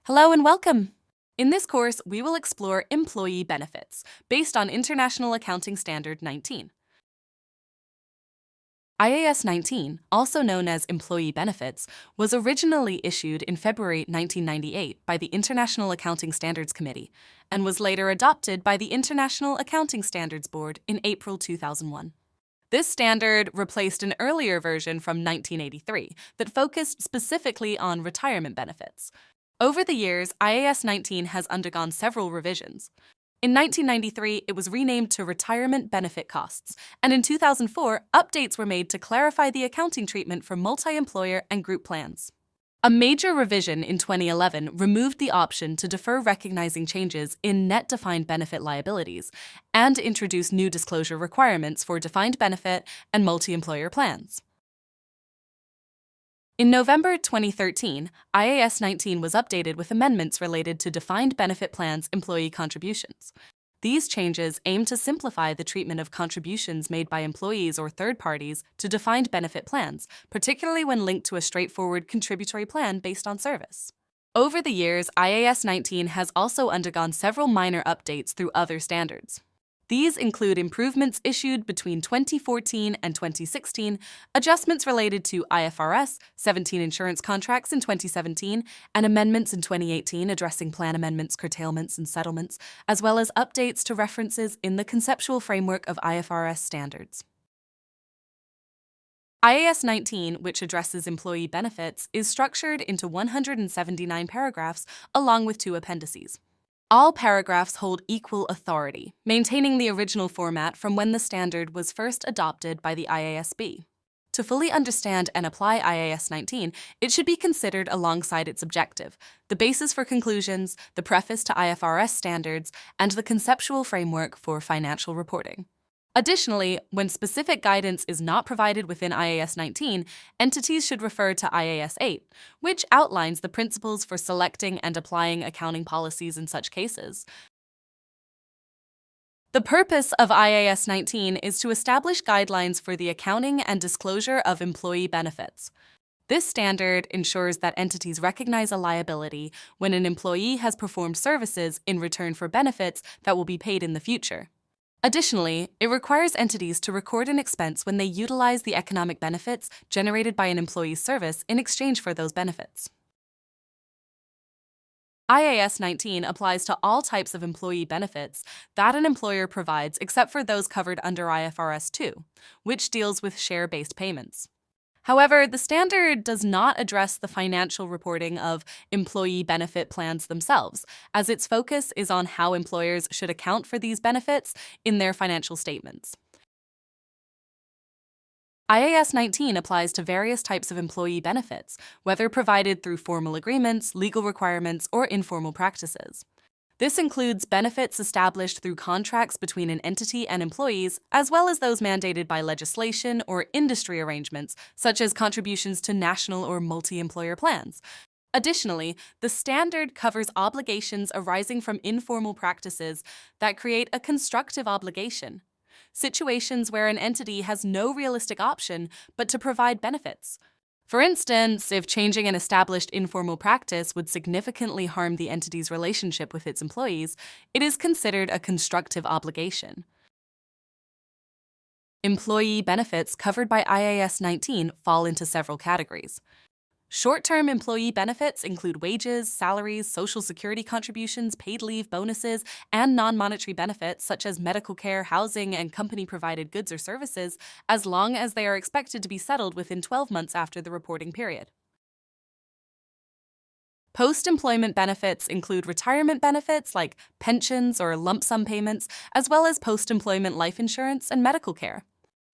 Hello and welcome! In this course, we will explore employee benefits based on International Accounting Standard 19. IAS 19, also known as Employee Benefits, was originally issued in February 1998 by the International Accounting Standards Committee and was later adopted by the International Accounting Standards Board in April 2001. This standard replaced an earlier version from 1983 that focused specifically on retirement benefits. Over the years, IAS 19 has undergone several revisions. In 1993, it was renamed to Retirement Benefit Costs, and in 2004, updates were made to clarify the accounting treatment for multi-employer and group plans. A major revision in 2011 removed the option to defer recognizing changes in net defined benefit liabilities and introduced new disclosure requirements for defined benefit and multi-employer plans. In November 2013, IAS 19 was updated with amendments related to defined benefit plans' employee contributions. These changes aim to simplify the treatment of contributions made by employees or third parties to defined benefit plans, particularly when linked to a straightforward contributory plan based on service. Over the years, IAS 19 has also undergone several minor updates through other standards. These include improvements issued between 2014 and 2016, adjustments related to IFRS 17 insurance contracts in 2017, and amendments in 2018 addressing plan amendments, curtailments, and settlements, as well as updates to references in the conceptual framework of IFRS standards. IAS 19, which addresses employee benefits, is structured into 179 paragraphs along with 2 appendices. All paragraphs hold equal authority, maintaining the original format from when the standard was first adopted by the IASB. To fully understand and apply IAS 19, it should be considered alongside its objective, the basis for conclusions, the preface to IFRS standards, and the conceptual framework for financial reporting. Additionally, when specific guidance is not provided within IAS 19, entities should refer to IAS 8, which outlines the principles for selecting and applying accounting policies in such cases. The purpose of IAS 19 is to establish guidelines for the accounting and disclosure of employee benefits. This standard ensures that entities recognize a liability when an employee has performed services in return for benefits that will be paid in the future. Additionally, it requires entities to record an expense when they utilize the economic benefits generated by an employee's service in exchange for those benefits. IAS 19 applies to all types of employee benefits that an employer provides except for those covered under IFRS 2, which deals with share-based payments. However, the standard does not address the financial reporting of employee benefit plans themselves, as its focus is on how employers should account for these benefits in their financial statements. IAS 19 applies to various types of employee benefits, whether provided through formal agreements, legal requirements, or informal practices. This includes benefits established through contracts between an entity and employees, as well as those mandated by legislation or industry arrangements, such as contributions to national or multi-employer plans. Additionally, the standard covers obligations arising from informal practices that create a constructive obligation, situations where an entity has no realistic option but to provide benefits. For instance, if changing an established informal practice would significantly harm the entity's relationship with its employees, it is considered a constructive obligation. Employee benefits covered by IAS 19 fall into several categories. Short-term employee benefits include wages, salaries, social security contributions, paid leave, bonuses, and non-monetary benefits such as medical care, housing, and company-provided goods or services, as long as they are expected to be settled within 12 months after the reporting period. Post-employment benefits include retirement benefits like pensions or lump sum payments, as well as post-employment life insurance and medical care.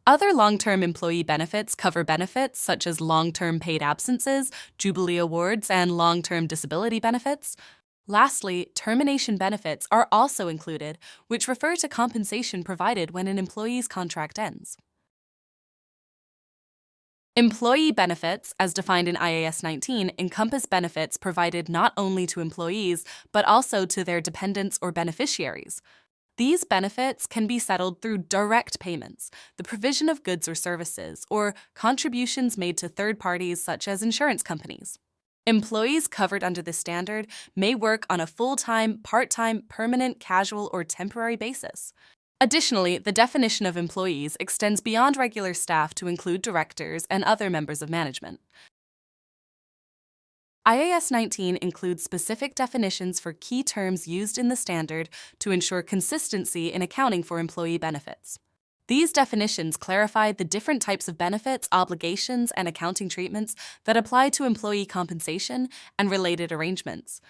Other long-term employee benefits cover benefits such as long-term paid absences, jubilee awards, and long-term disability benefits. Lastly, termination benefits are also included, which refer to compensation provided when an employee's contract ends. Employee benefits, as defined in IAS 19, encompass benefits provided not only to employees, but also to their dependents or beneficiaries. These benefits can be settled through direct payments, the provision of goods or services, or contributions made to third parties such as insurance companies. Employees covered under this standard may work on a full-time, part-time, permanent, casual, or temporary basis. Additionally, the definition of employees extends beyond regular staff to include directors and other members of management. IAS 19 includes specific definitions for key terms used in the standard to ensure consistency in accounting for employee benefits. These definitions clarify the different types of benefits, obligations, and accounting treatments that apply to employee compensation and related arrangements.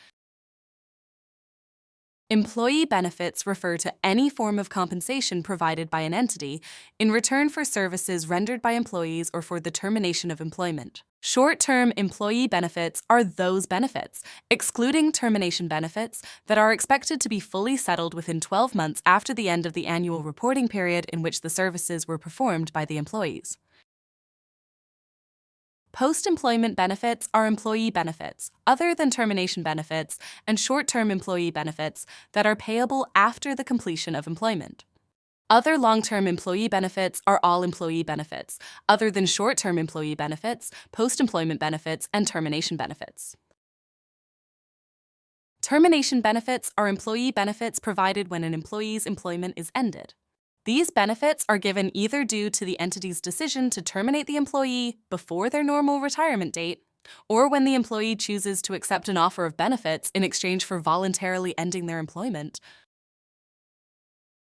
Employee benefits refer to any form of compensation provided by an entity in return for services rendered by employees or for the termination of employment. Short-term employee benefits are those benefits, excluding termination benefits, that are expected to be fully settled within 12 months after the end of the annual reporting period in which the services were performed by the employees. Post-employment benefits are employee benefits, other than termination benefits, and short-term employee benefits that are payable after the completion of employment. Other long-term employee benefits are all employee benefits, other than short-term employee benefits, post-employment benefits, and termination benefits. Termination benefits are employee benefits provided when an employee's employment is ended. These benefits are given either due to the entity's decision to terminate the employee before their normal retirement date, or when the employee chooses to accept an offer of benefits in exchange for voluntarily ending their employment.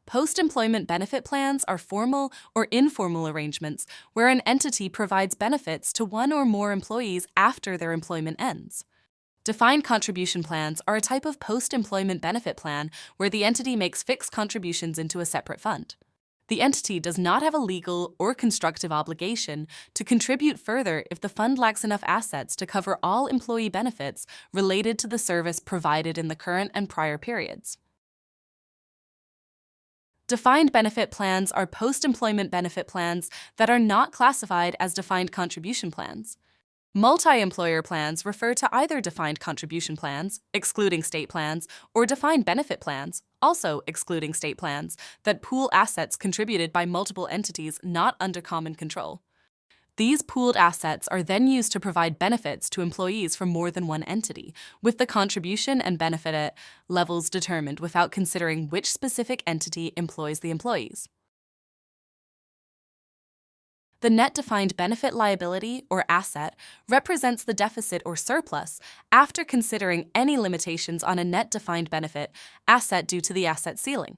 Post-employment benefit plans are formal or informal arrangements where an entity provides benefits to one or more employees after their employment ends. Defined contribution plans are a type of post-employment benefit plan where the entity makes fixed contributions into a separate fund. The entity does not have a legal or constructive obligation to contribute further if the fund lacks enough assets to cover all employee benefits related to the service provided in the current and prior periods. Defined benefit plans are post-employment benefit plans that are not classified as defined contribution plans. Multi-employer plans refer to either defined contribution plans, excluding state plans, or defined benefit plans, also excluding state plans, that pool assets contributed by multiple entities not under common control. These pooled assets are then used to provide benefits to employees from more than one entity, with the contribution and benefit levels determined without considering which specific entity employs the employees. The net defined benefit liability, or asset, represents the deficit or surplus after considering any limitations on a net defined benefit asset due to the asset ceiling.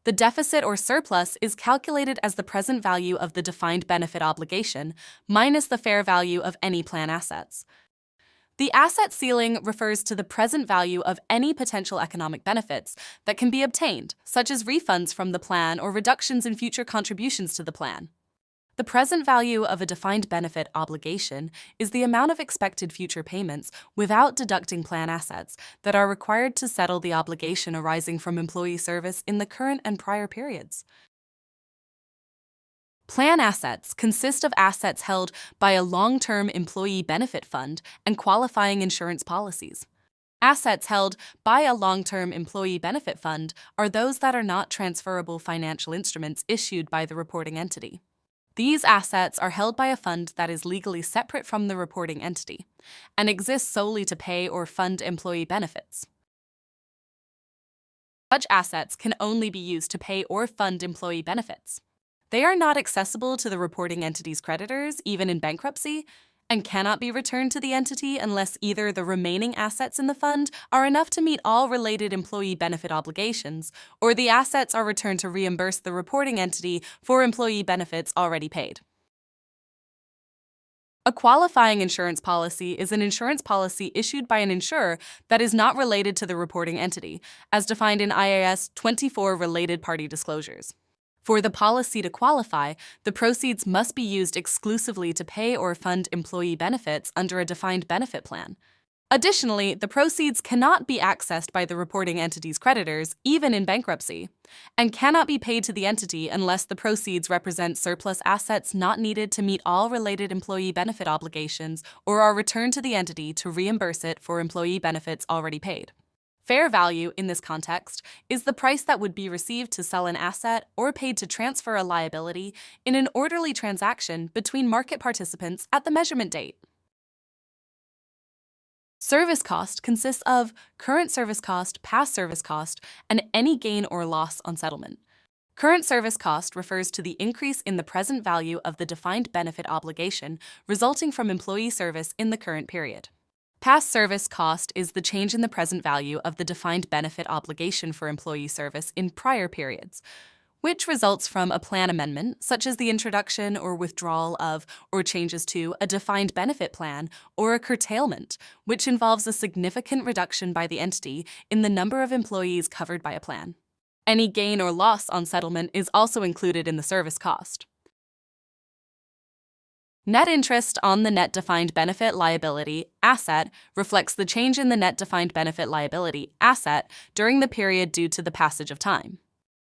The deficit or surplus is calculated as the present value of the defined benefit obligation minus the fair value of any plan assets. The asset ceiling refers to the present value of any potential economic benefits that can be obtained, such as refunds from the plan or reductions in future contributions to the plan. The present value of a defined benefit obligation is the amount of expected future payments without deducting plan assets that are required to settle the obligation arising from employee service in the current and prior periods. Plan assets consist of assets held by a long-term employee benefit fund and qualifying insurance policies. Assets held by a long-term employee benefit fund are those that are not transferable financial instruments issued by the reporting entity. These assets are held by a fund that is legally separate from the reporting entity and exists solely to pay or fund employee benefits. Such assets can only be used to pay or fund employee benefits. They are not accessible to the reporting entity's creditors, even in bankruptcy, and cannot be returned to the entity unless either the remaining assets in the fund are enough to meet all related employee benefit obligations, or the assets are returned to reimburse the reporting entity for employee benefits already paid. A qualifying insurance policy is an insurance policy issued by an insurer that is not related to the reporting entity, as defined in IAS 24 related party disclosures. For the policy to qualify, the proceeds must be used exclusively to pay or fund employee benefits under a defined benefit plan. Additionally, the proceeds cannot be accessed by the reporting entity's creditors, even in bankruptcy, and cannot be paid to the entity unless the proceeds represent surplus assets not needed to meet all related employee benefit obligations or are returned to the entity to reimburse it for employee benefits already paid. Fair value, in this context, is the price that would be received to sell an asset or paid to transfer a liability in an orderly transaction between market participants at the measurement date. Service cost consists of current service cost, past service cost, and any gain or loss on settlement. Current service cost refers to the increase in the present value of the defined benefit obligation resulting from employee service in the current period. Past service cost is the change in the present value of the defined benefit obligation for employee service in prior periods, which results from a plan amendment, such as the introduction or withdrawal of or changes to a defined benefit plan, or a curtailment, which involves a significant reduction by the entity in the number of employees covered by a plan. Any gain or loss on settlement is also included in the service cost. Net interest on the net defined benefit liability asset reflects the change in the net defined benefit liability asset during the period due to the passage of time.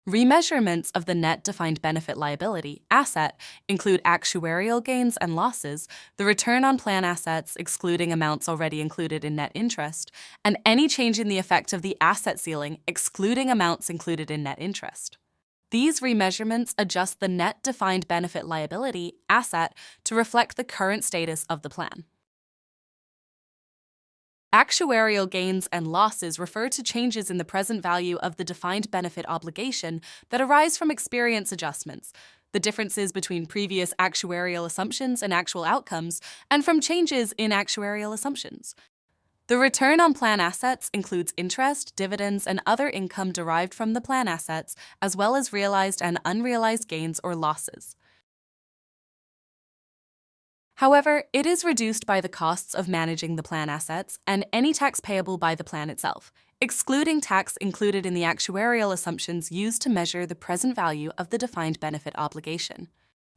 Remeasurements of the net defined benefit liability asset include actuarial gains and losses, the return on plan assets excluding amounts already included in net interest, and any change in the effect of the asset ceiling excluding amounts included in net interest. These remeasurements adjust the net defined benefit liability asset to reflect the current status of the plan. Actuarial gains and losses refer to changes in the present value of the defined benefit obligation that arise from experience adjustments, the differences between previous actuarial assumptions and actual outcomes, and from changes in actuarial assumptions. The return on plan assets includes interest, dividends, and other income derived from the plan assets, as well as realized and unrealized gains or losses. However, it is reduced by the costs of managing the plan assets and any tax payable by the plan itself, excluding tax included in the actuarial assumptions used to measure the present value of the defined benefit obligation.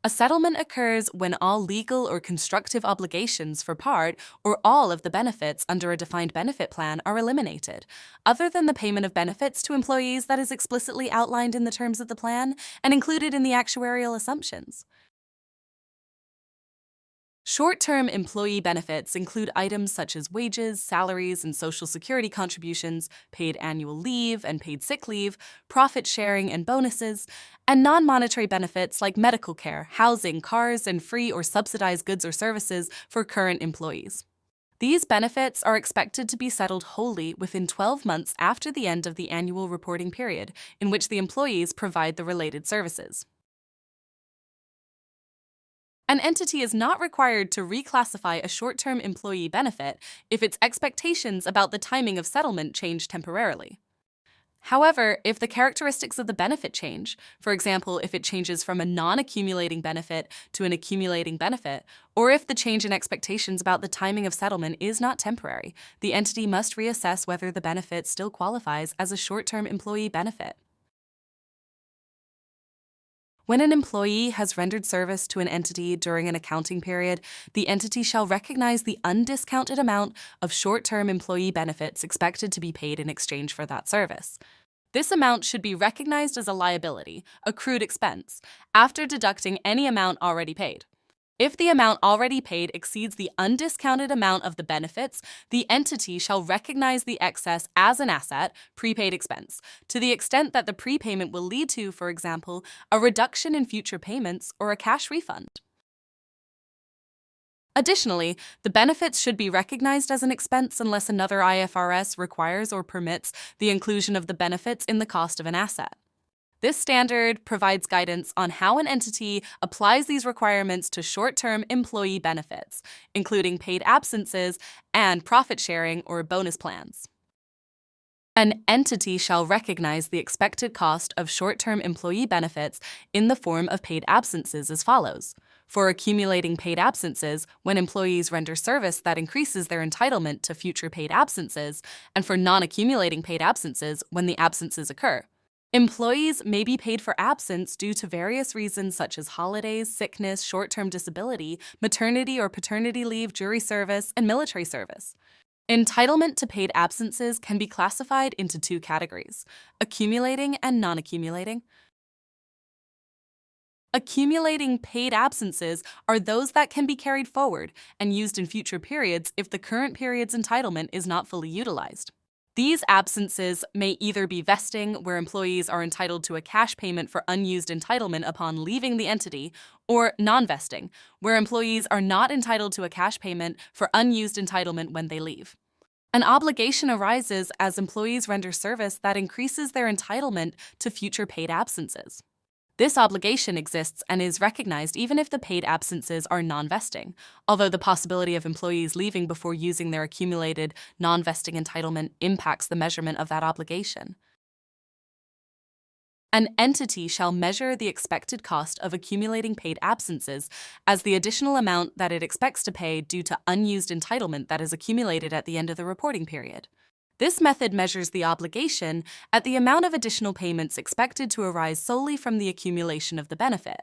A settlement occurs when all legal or constructive obligations for part or all of the benefits under a defined benefit plan are eliminated, other than the payment of benefits to employees that is explicitly outlined in the terms of the plan and included in the actuarial assumptions. Short-term employee benefits include items such as wages, salaries, and Social Security contributions, paid annual leave and paid sick leave, profit sharing and bonuses, and non-monetary benefits like medical care, housing, cars, and free or subsidized goods or services for current employees. These benefits are expected to be settled wholly within 12 months after the end of the annual reporting period in which the employees provide the related services. An entity is not required to reclassify a short-term employee benefit if its expectations about the timing of settlement change temporarily. However, if the characteristics of the benefit change, for example, if it changes from a non-accumulating benefit to an accumulating benefit, or if the change in expectations about the timing of settlement is not temporary, the entity must reassess whether the benefit still qualifies as a short-term employee benefit. When an employee has rendered service to an entity during an accounting period, the entity shall recognize the undiscounted amount of short-term employee benefits expected to be paid in exchange for that service. This amount should be recognized as a liability, accrued expense, after deducting any amount already paid. If the amount already paid exceeds the undiscounted amount of the benefits, the entity shall recognize the excess as an asset, prepaid expense, to the extent that the prepayment will lead to, for example, a reduction in future payments or a cash refund. Additionally, the benefits should be recognized as an expense unless another IFRS requires or permits the inclusion of the benefits in the cost of an asset. This standard provides guidance on how an entity applies these requirements to short-term employee benefits, including paid absences and profit sharing or bonus plans. An entity shall recognize the expected cost of short-term employee benefits in the form of paid absences as follows. For accumulating paid absences, when employees render service that increases their entitlement to future paid absences, and for non-accumulating paid absences when the absences occur. Employees may be paid for absence due to various reasons such as holidays, sickness, short-term disability, maternity or paternity leave, jury service, and military service. Entitlement to paid absences can be classified into two categories: accumulating and non-accumulating. Accumulating paid absences are those that can be carried forward and used in future periods if the current period's entitlement is not fully utilized. These absences may either be vesting, where employees are entitled to a cash payment for unused entitlement upon leaving the entity, or non-vesting, where employees are not entitled to a cash payment for unused entitlement when they leave. An obligation arises as employees render service that increases their entitlement to future paid absences. This obligation exists and is recognized even if the paid absences are non-vesting, although the possibility of employees leaving before using their accumulated non-vesting entitlement impacts the measurement of that obligation. An entity shall measure the expected cost of accumulating paid absences as the additional amount that it expects to pay due to unused entitlement that is accumulated at the end of the reporting period. This method measures the obligation at the amount of additional payments expected to arise solely from the accumulation of the benefit.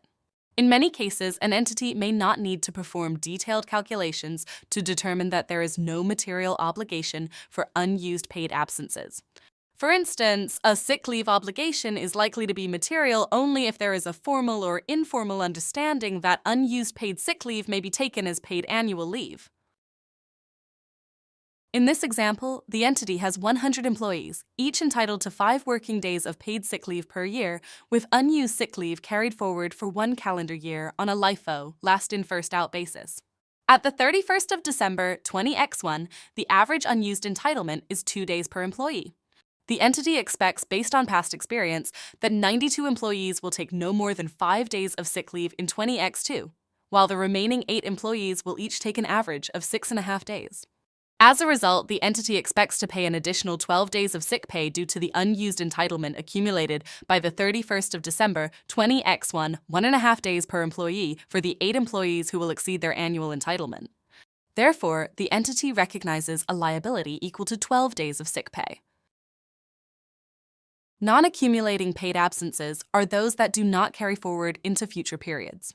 In many cases, an entity may not need to perform detailed calculations to determine that there is no material obligation for unused paid absences. For instance, a sick leave obligation is likely to be material only if there is a formal or informal understanding that unused paid sick leave may be taken as paid annual leave. In this example, the entity has 100 employees, each entitled to 5 working days of paid sick leave per year, with unused sick leave carried forward for 1 calendar year on a LIFO, last in first out basis. At the 31st of December 20X1, the average unused entitlement is 2 days per employee. The entity expects, based on past experience, that 92 employees will take no more than 5 days of sick leave in 20X2, while the remaining 8 employees will each take an average of 6.5 days. As a result, the entity expects to pay an additional 12 days of sick pay due to the unused entitlement accumulated by the 31st of December 20X1, 1.5 days per employee for the 8 employees who will exceed their annual entitlement. Therefore, the entity recognizes a liability equal to 12 days of sick pay. Non-accumulating paid absences are those that do not carry forward into future periods.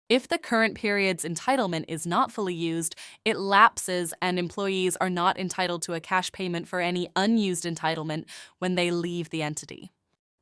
If the current period's entitlement is not fully used, it lapses and employees are not entitled to a cash payment for any unused entitlement when they leave the entity.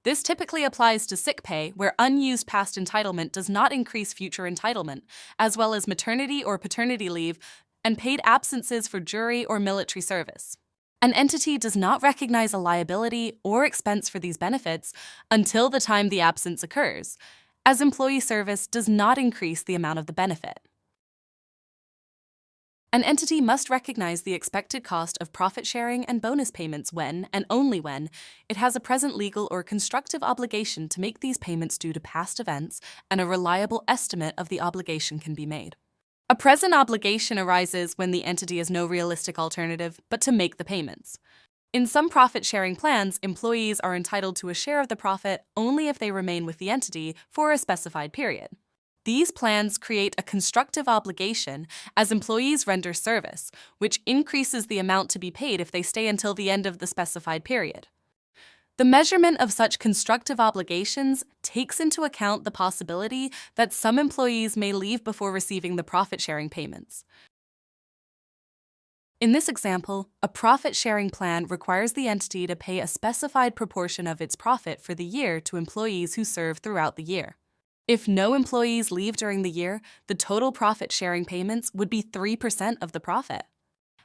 This typically applies to sick pay, where unused past entitlement does not increase future entitlement, as well as maternity or paternity leave and paid absences for jury or military service. An entity does not recognize a liability or expense for these benefits until the time the absence occurs, as employee service does not increase the amount of the benefit. An entity must recognize the expected cost of profit sharing and bonus payments when, and only when, it has a present legal or constructive obligation to make these payments due to past events and a reliable estimate of the obligation can be made. A present obligation arises when the entity has no realistic alternative but to make the payments. In some profit-sharing plans, employees are entitled to a share of the profit only if they remain with the entity for a specified period. These plans create a constructive obligation as employees render service, which increases the amount to be paid if they stay until the end of the specified period. The measurement of such constructive obligations takes into account the possibility that some employees may leave before receiving the profit-sharing payments. In this example, a profit-sharing plan requires the entity to pay a specified proportion of its profit for the year to employees who serve throughout the year. If no employees leave during the year, the total profit-sharing payments would be 3% of the profit.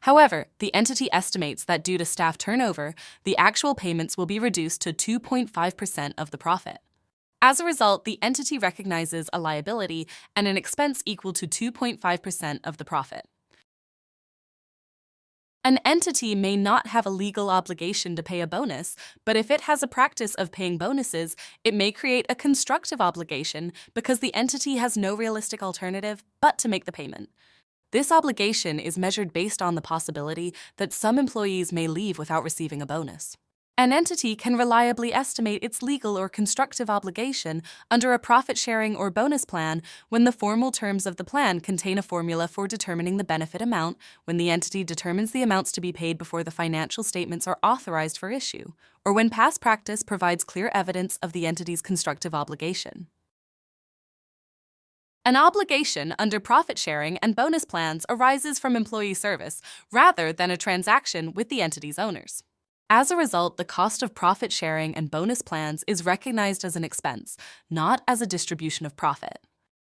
However, the entity estimates that due to staff turnover, the actual payments will be reduced to 2.5% of the profit. As a result, the entity recognizes a liability and an expense equal to 2.5% of the profit. An entity may not have a legal obligation to pay a bonus, but if it has a practice of paying bonuses, it may create a constructive obligation because the entity has no realistic alternative but to make the payment. This obligation is measured based on the possibility that some employees may leave without receiving a bonus. An entity can reliably estimate its legal or constructive obligation under a profit-sharing or bonus plan when the formal terms of the plan contain a formula for determining the benefit amount, when the entity determines the amounts to be paid before the financial statements are authorized for issue, or when past practice provides clear evidence of the entity's constructive obligation. An obligation under profit-sharing and bonus plans arises from employee service rather than a transaction with the entity's owners. As a result, the cost of profit-sharing and bonus plans is recognized as an expense, not as a distribution of profit.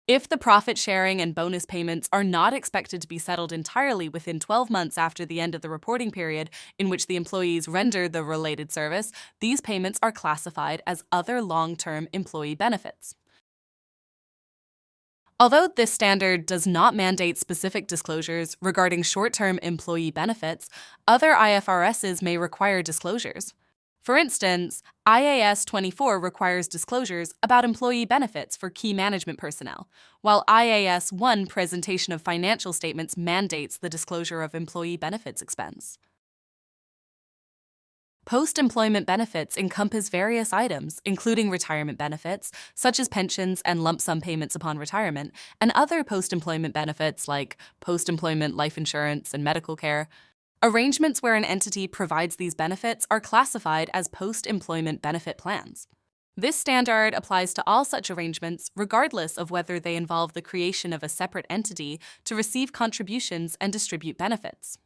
If the profit-sharing and bonus payments are not expected to be settled entirely within 12 months after the end of the reporting period in which the employees render the related service, these payments are classified as other long-term employee benefits. Although this standard does not mandate specific disclosures regarding short-term employee benefits, other IFRSs may require disclosures. For instance, IAS 24 requires disclosures about employee benefits for key management personnel, while IAS 1 presentation of financial statements mandates the disclosure of employee benefits expense. Post-employment benefits encompass various items, including retirement benefits, such as pensions and lump sum payments upon retirement, and other post-employment benefits like post-employment life insurance and medical care. Arrangements where an entity provides these benefits are classified as post-employment benefit plans. This standard applies to all such arrangements, regardless of whether they involve the creation of a separate entity to receive contributions and distribute benefits.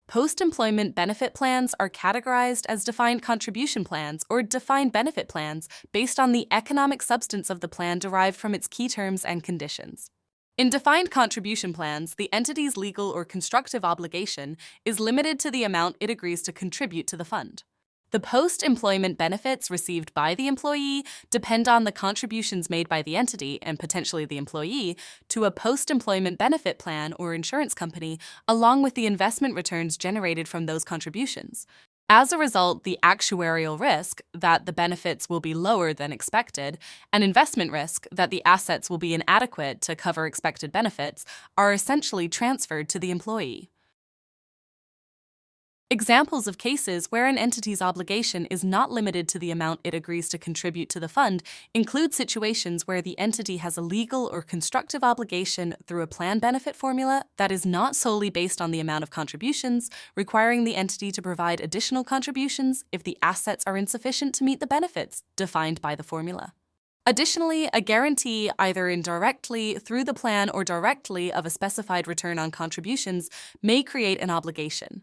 Post-employment benefit plans are categorized as defined contribution plans or defined benefit plans based on the economic substance of the plan derived from its key terms and conditions. In defined contribution plans, the entity's legal or constructive obligation is limited to the amount it agrees to contribute to the fund. The post-employment benefits received by the employee depend on the contributions made by the entity, and potentially the employee, to a post-employment benefit plan or insurance company, along with the investment returns generated from those contributions. As a result, the actuarial risk, that the benefits will be lower than expected, and investment risk, that the assets will be inadequate to cover expected benefits, are essentially transferred to the employee. Examples of cases where an entity's obligation is not limited to the amount it agrees to contribute to the fund include situations where the entity has a legal or constructive obligation through a plan benefit formula that is not solely based on the amount of contributions, requiring the entity to provide additional contributions if the assets are insufficient to meet the benefits defined by the formula. Additionally, a guarantee either indirectly through the plan or directly of a specified return on contributions may create an obligation.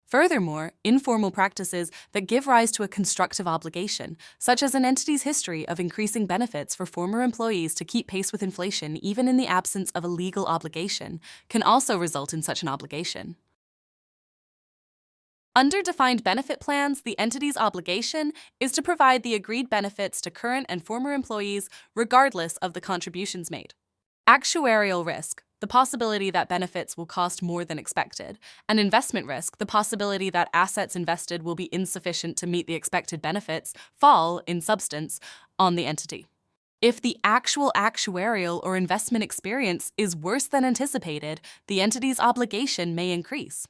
Furthermore, informal practices that give rise to a constructive obligation, such as an entity's history of increasing benefits for former employees to keep pace with inflation even in the absence of a legal obligation, can also result in such an obligation. Under defined benefit plans, the entity's obligation is to provide the agreed benefits to current and former employees regardless of the contributions made. Actuarial risk, the possibility that benefits will cost more than expected, and investment risk, the possibility that assets invested will be insufficient to meet the expected benefits, fall, in substance, on the entity. If the actual actuarial or investment experience is worse than anticipated, the entity's obligation may increase.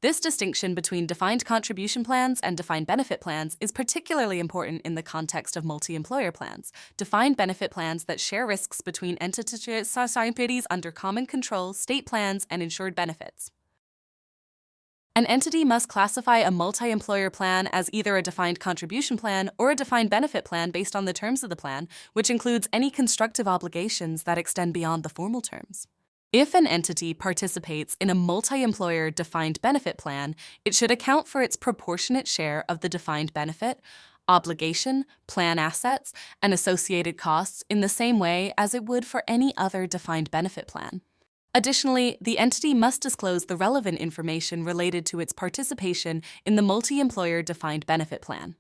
This distinction between defined contribution plans and defined benefit plans is particularly important in the context of multi-employer plans, defined benefit plans that share risks between entities under common control, state plans, and insured benefits. An entity must classify a multi-employer plan as either a defined contribution plan or a defined benefit plan based on the terms of the plan, which includes any constructive obligations that extend beyond the formal terms. If an entity participates in a multi-employer defined benefit plan, it should account for its proportionate share of the defined benefit, obligation, plan assets, and associated costs in the same way as it would for any other defined benefit plan. Additionally, the entity must disclose the relevant information related to its participation in the multi-employer defined benefit plan.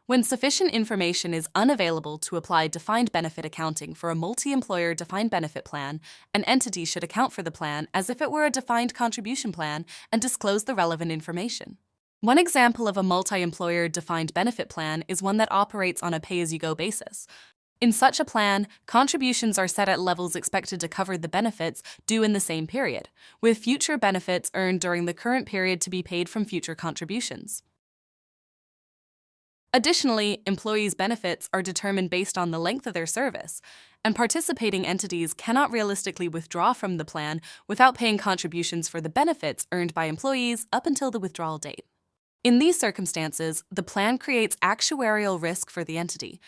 When sufficient information is unavailable to apply defined benefit accounting for a multi-employer defined benefit plan, an entity should account for the plan as if it were a defined contribution plan and disclose the relevant information. One example of a multi-employer defined benefit plan is one that operates on a pay-as-you-go basis. In such a plan, contributions are set at levels expected to cover the benefits due in the same period, with future benefits earned during the current period to be paid from future contributions. Additionally, employees' benefits are determined based on the length of their service, and participating entities cannot realistically withdraw from the plan without paying contributions for the benefits earned by employees up until the withdrawal date. In these circumstances, the plan creates actuarial risk for the entity.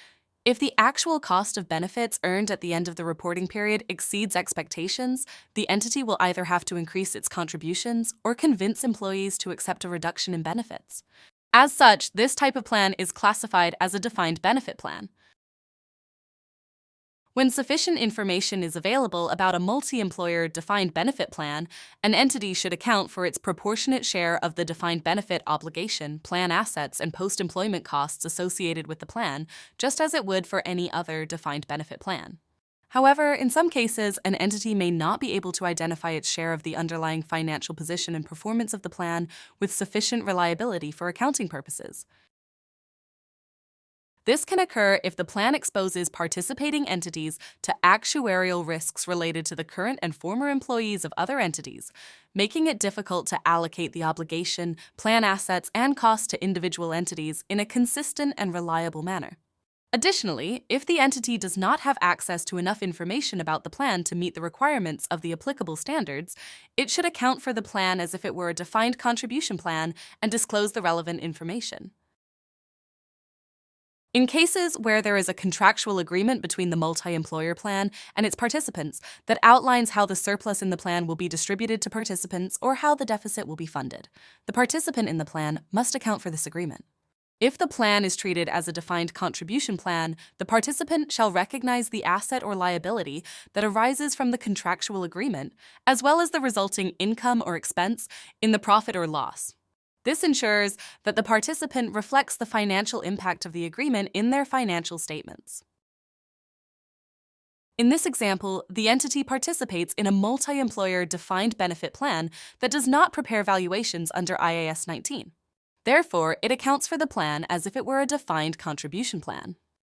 If the actual cost of benefits earned at the end of the reporting period exceeds expectations, the entity will either have to increase its contributions or convince employees to accept a reduction in benefits. As such, this type of plan is classified as a defined benefit plan. When sufficient information is available about a multi-employer defined benefit plan, an entity should account for its proportionate share of the defined benefit obligation, plan assets, and post-employment costs associated with the plan, just as it would for any other defined benefit plan. However, in some cases, an entity may not be able to identify its share of the underlying financial position and performance of the plan with sufficient reliability for accounting purposes. This can occur if the plan exposes participating entities to actuarial risks related to the current and former employees of other entities, making it difficult to allocate the obligation, plan assets, and costs to individual entities in a consistent and reliable manner. Additionally, if the entity does not have access to enough information about the plan to meet the requirements of the applicable standards, it should account for the plan as if it were a defined contribution plan and disclose the relevant information. In cases where there is a contractual agreement between the multi-employer plan and its participants that outlines how the surplus in the plan will be distributed to participants or how the deficit will be funded, the participant in the plan must account for this agreement. If the plan is treated as a defined contribution plan, the participant shall recognize the asset or liability that arises from the contractual agreement, as well as the resulting income or expense in the profit or loss. This ensures that the participant reflects the financial impact of the agreement in their financial statements. In this example, the entity participates in a multi-employer defined benefit plan that does not prepare valuations under IAS 19. Therefore, it accounts for the plan as if it were a defined contribution plan.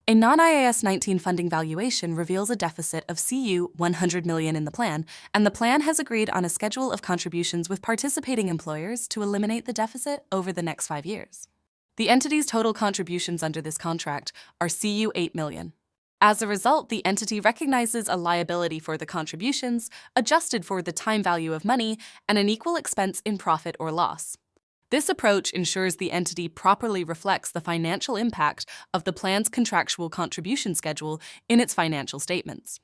A non-IAS 19 funding valuation reveals a deficit of Cu 100 million in the plan, and the plan has agreed on a schedule of contributions with participating employers to eliminate the deficit over the next 5 years. The entity's total contributions under this contract are Cu 8 million. As a result, the entity recognizes a liability for the contributions, adjusted for the time value of money, and an equal expense in profit or loss. This approach ensures the entity properly reflects the financial impact of the plan's contractual contribution schedule in its financial statements.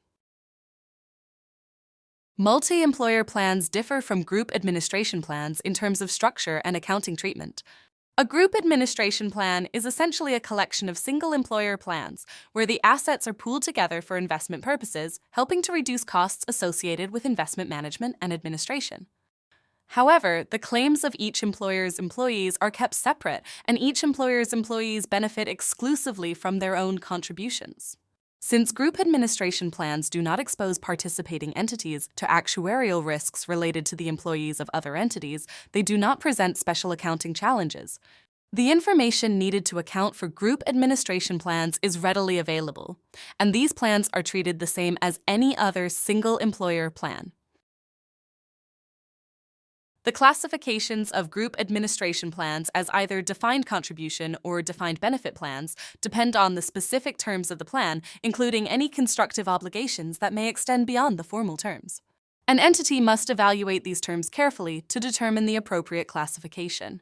Multi-employer plans differ from group administration plans in terms of structure and accounting treatment. A group administration plan is essentially a collection of single-employer plans where the assets are pooled together for investment purposes, helping to reduce costs associated with investment management and administration. However, the claims of each employer's employees are kept separate, and each employer's employees benefit exclusively from their own contributions. Since group administration plans do not expose participating entities to actuarial risks related to the employees of other entities, they do not present special accounting challenges. The information needed to account for group administration plans is readily available, and these plans are treated the same as any other single-employer plan. The classifications of group administration plans as either defined contribution or defined benefit plans depend on the specific terms of the plan, including any constructive obligations that may extend beyond the formal terms. An entity must evaluate these terms carefully to determine the appropriate classification.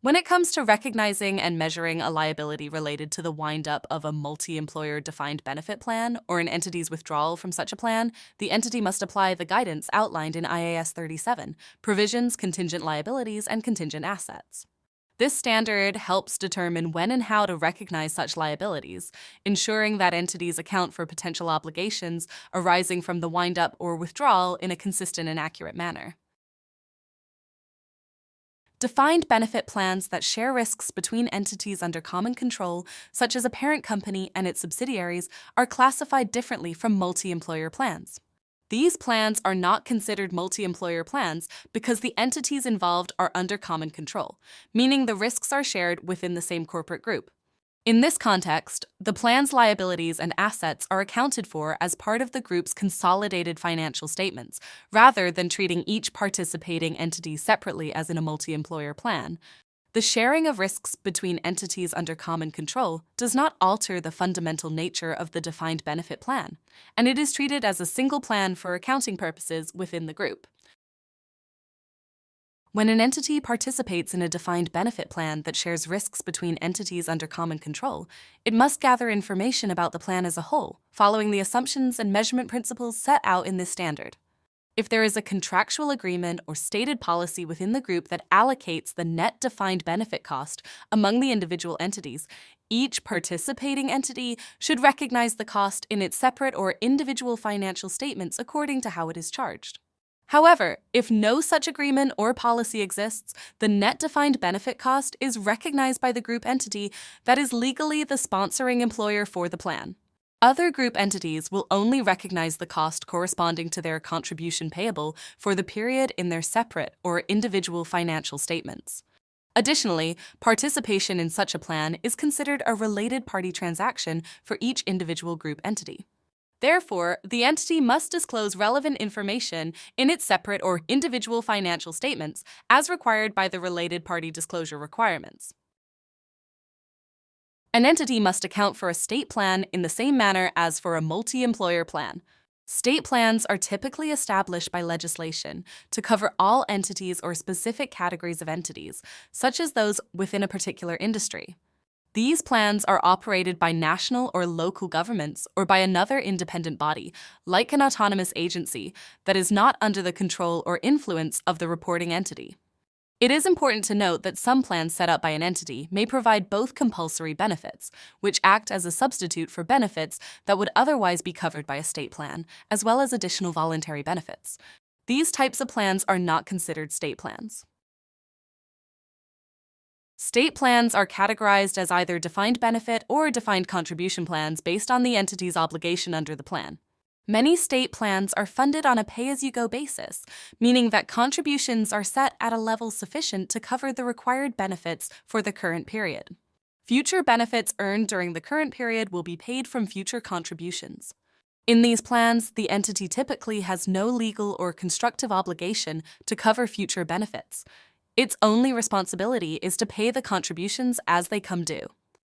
When it comes to recognizing and measuring a liability related to the wind-up of a multi-employer defined benefit plan or an entity's withdrawal from such a plan, the entity must apply the guidance outlined in IAS 37, Provisions, Contingent Liabilities, and Contingent Assets. This standard helps determine when and how to recognize such liabilities, ensuring that entities account for potential obligations arising from the wind-up or withdrawal in a consistent and accurate manner. Defined benefit plans that share risks between entities under common control, such as a parent company and its subsidiaries, are classified differently from multi-employer plans. These plans are not considered multi-employer plans because the entities involved are under common control, meaning the risks are shared within the same corporate group. In this context, the plan's liabilities and assets are accounted for as part of the group's consolidated financial statements, rather than treating each participating entity separately as in a multi-employer plan. The sharing of risks between entities under common control does not alter the fundamental nature of the defined benefit plan, and it is treated as a single plan for accounting purposes within the group. When an entity participates in a defined benefit plan that shares risks between entities under common control, it must gather information about the plan as a whole, following the assumptions and measurement principles set out in this standard. If there is a contractual agreement or stated policy within the group that allocates the net defined benefit cost among the individual entities, each participating entity should recognize the cost in its separate or individual financial statements according to how it is charged. However, if no such agreement or policy exists, the net defined benefit cost is recognized by the group entity that is legally the sponsoring employer for the plan. Other group entities will only recognize the cost corresponding to their contribution payable for the period in their separate or individual financial statements. Additionally, participation in such a plan is considered a related party transaction for each individual group entity. Therefore, the entity must disclose relevant information in its separate or individual financial statements as required by the related party disclosure requirements. An entity must account for a state plan in the same manner as for a multi-employer plan. State plans are typically established by legislation to cover all entities or specific categories of entities, such as those within a particular industry. These plans are operated by national or local governments or by another independent body, like an autonomous agency, that is not under the control or influence of the reporting entity. It is important to note that some plans set up by an entity may provide both compulsory benefits, which act as a substitute for benefits that would otherwise be covered by a state plan, as well as additional voluntary benefits. These types of plans are not considered state plans. State plans are categorized as either defined benefit or defined contribution plans based on the entity's obligation under the plan. Many state plans are funded on a pay-as-you-go basis, meaning that contributions are set at a level sufficient to cover the required benefits for the current period. Future benefits earned during the current period will be paid from future contributions. In these plans, the entity typically has no legal or constructive obligation to cover future benefits. Its only responsibility is to pay the contributions as they come due.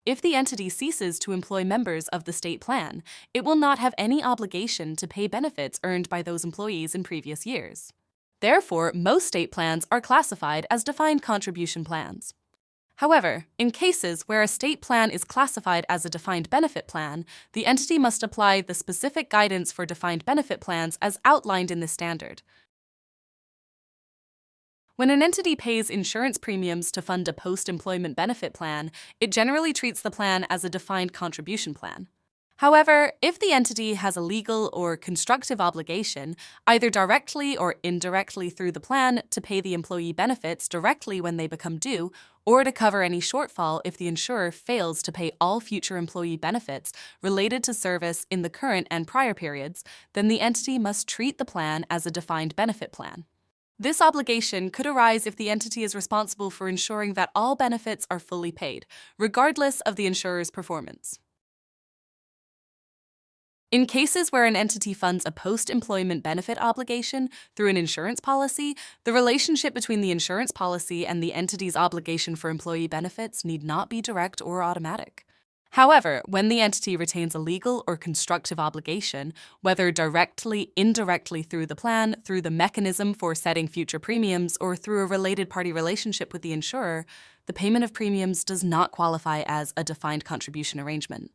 If the entity ceases to employ members of the state plan, it will not have any obligation to pay benefits earned by those employees in previous years. Therefore, most state plans are classified as defined contribution plans. However, in cases where a state plan is classified as a defined benefit plan, the entity must apply the specific guidance for defined benefit plans as outlined in the standard. When an entity pays insurance premiums to fund a post-employment benefit plan, it generally treats the plan as a defined contribution plan. However, if the entity has a legal or constructive obligation, either directly or indirectly through the plan, to pay the employee benefits directly when they become due, or to cover any shortfall if the insurer fails to pay all future employee benefits related to service in the current and prior periods, then the entity must treat the plan as a defined benefit plan. This obligation could arise if the entity is responsible for ensuring that all benefits are fully paid, regardless of the insurer's performance. In cases where an entity funds a post-employment benefit obligation through an insurance policy, the relationship between the insurance policy and the entity's obligation for employee benefits need not be direct or automatic. However, when the entity retains a legal or constructive obligation, whether directly, indirectly through the plan, through the mechanism for setting future premiums, or through a related party relationship with the insurer, the payment of premiums does not qualify as a defined contribution arrangement.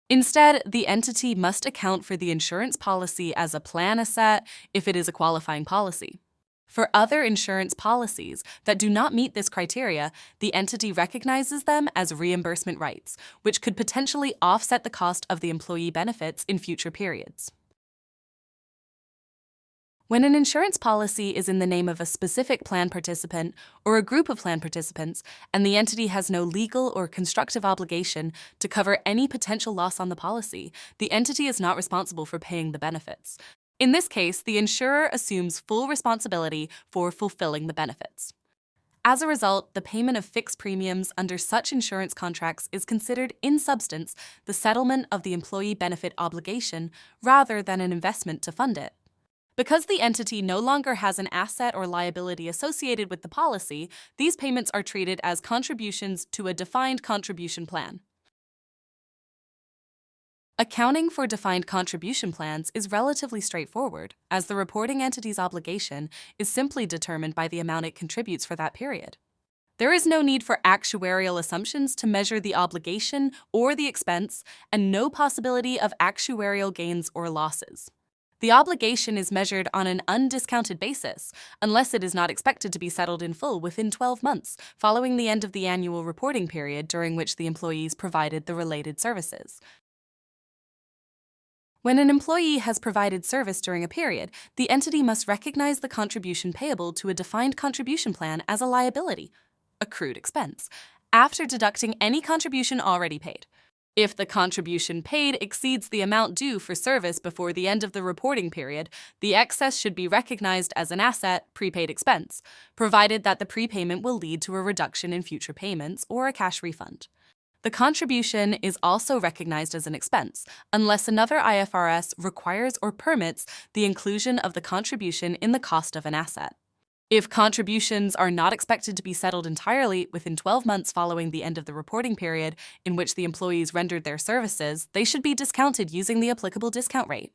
Instead, the entity must account for the insurance policy as a plan asset if it is a qualifying policy. For other insurance policies that do not meet this criteria, the entity recognizes them as reimbursement rights, which could potentially offset the cost of the employee benefits in future periods. When an insurance policy is in the name of a specific plan participant or a group of plan participants, and the entity has no legal or constructive obligation to cover any potential loss on the policy, the entity is not responsible for paying the benefits. In this case, the insurer assumes full responsibility for fulfilling the benefits. As a result, the payment of fixed premiums under such insurance contracts is considered, in substance, the settlement of the employee benefit obligation rather than an investment to fund it. Because the entity no longer has an asset or liability associated with the policy, these payments are treated as contributions to a defined contribution plan. Accounting for defined contribution plans is relatively straightforward, as the reporting entity's obligation is simply determined by the amount it contributes for that period. There is no need for actuarial assumptions to measure the obligation or the expense, and no possibility of actuarial gains or losses. The obligation is measured on an undiscounted basis, unless it is not expected to be settled in full within 12 months following the end of the annual reporting period during which the employees provided the related services. When an employee has provided service during a period, the entity must recognize the contribution payable to a defined contribution plan as a liability, accrued expense, after deducting any contribution already paid. If the contribution paid exceeds the amount due for service before the end of the reporting period, the excess should be recognized as an asset, prepaid expense, provided that the prepayment will lead to a reduction in future payments or a cash refund. The contribution is also recognized as an expense, unless another IFRS requires or permits the inclusion of the contribution in the cost of an asset. If contributions are not expected to be settled entirely within 12 months following the end of the reporting period in which the employees rendered their services, they should be discounted using the applicable discount rate.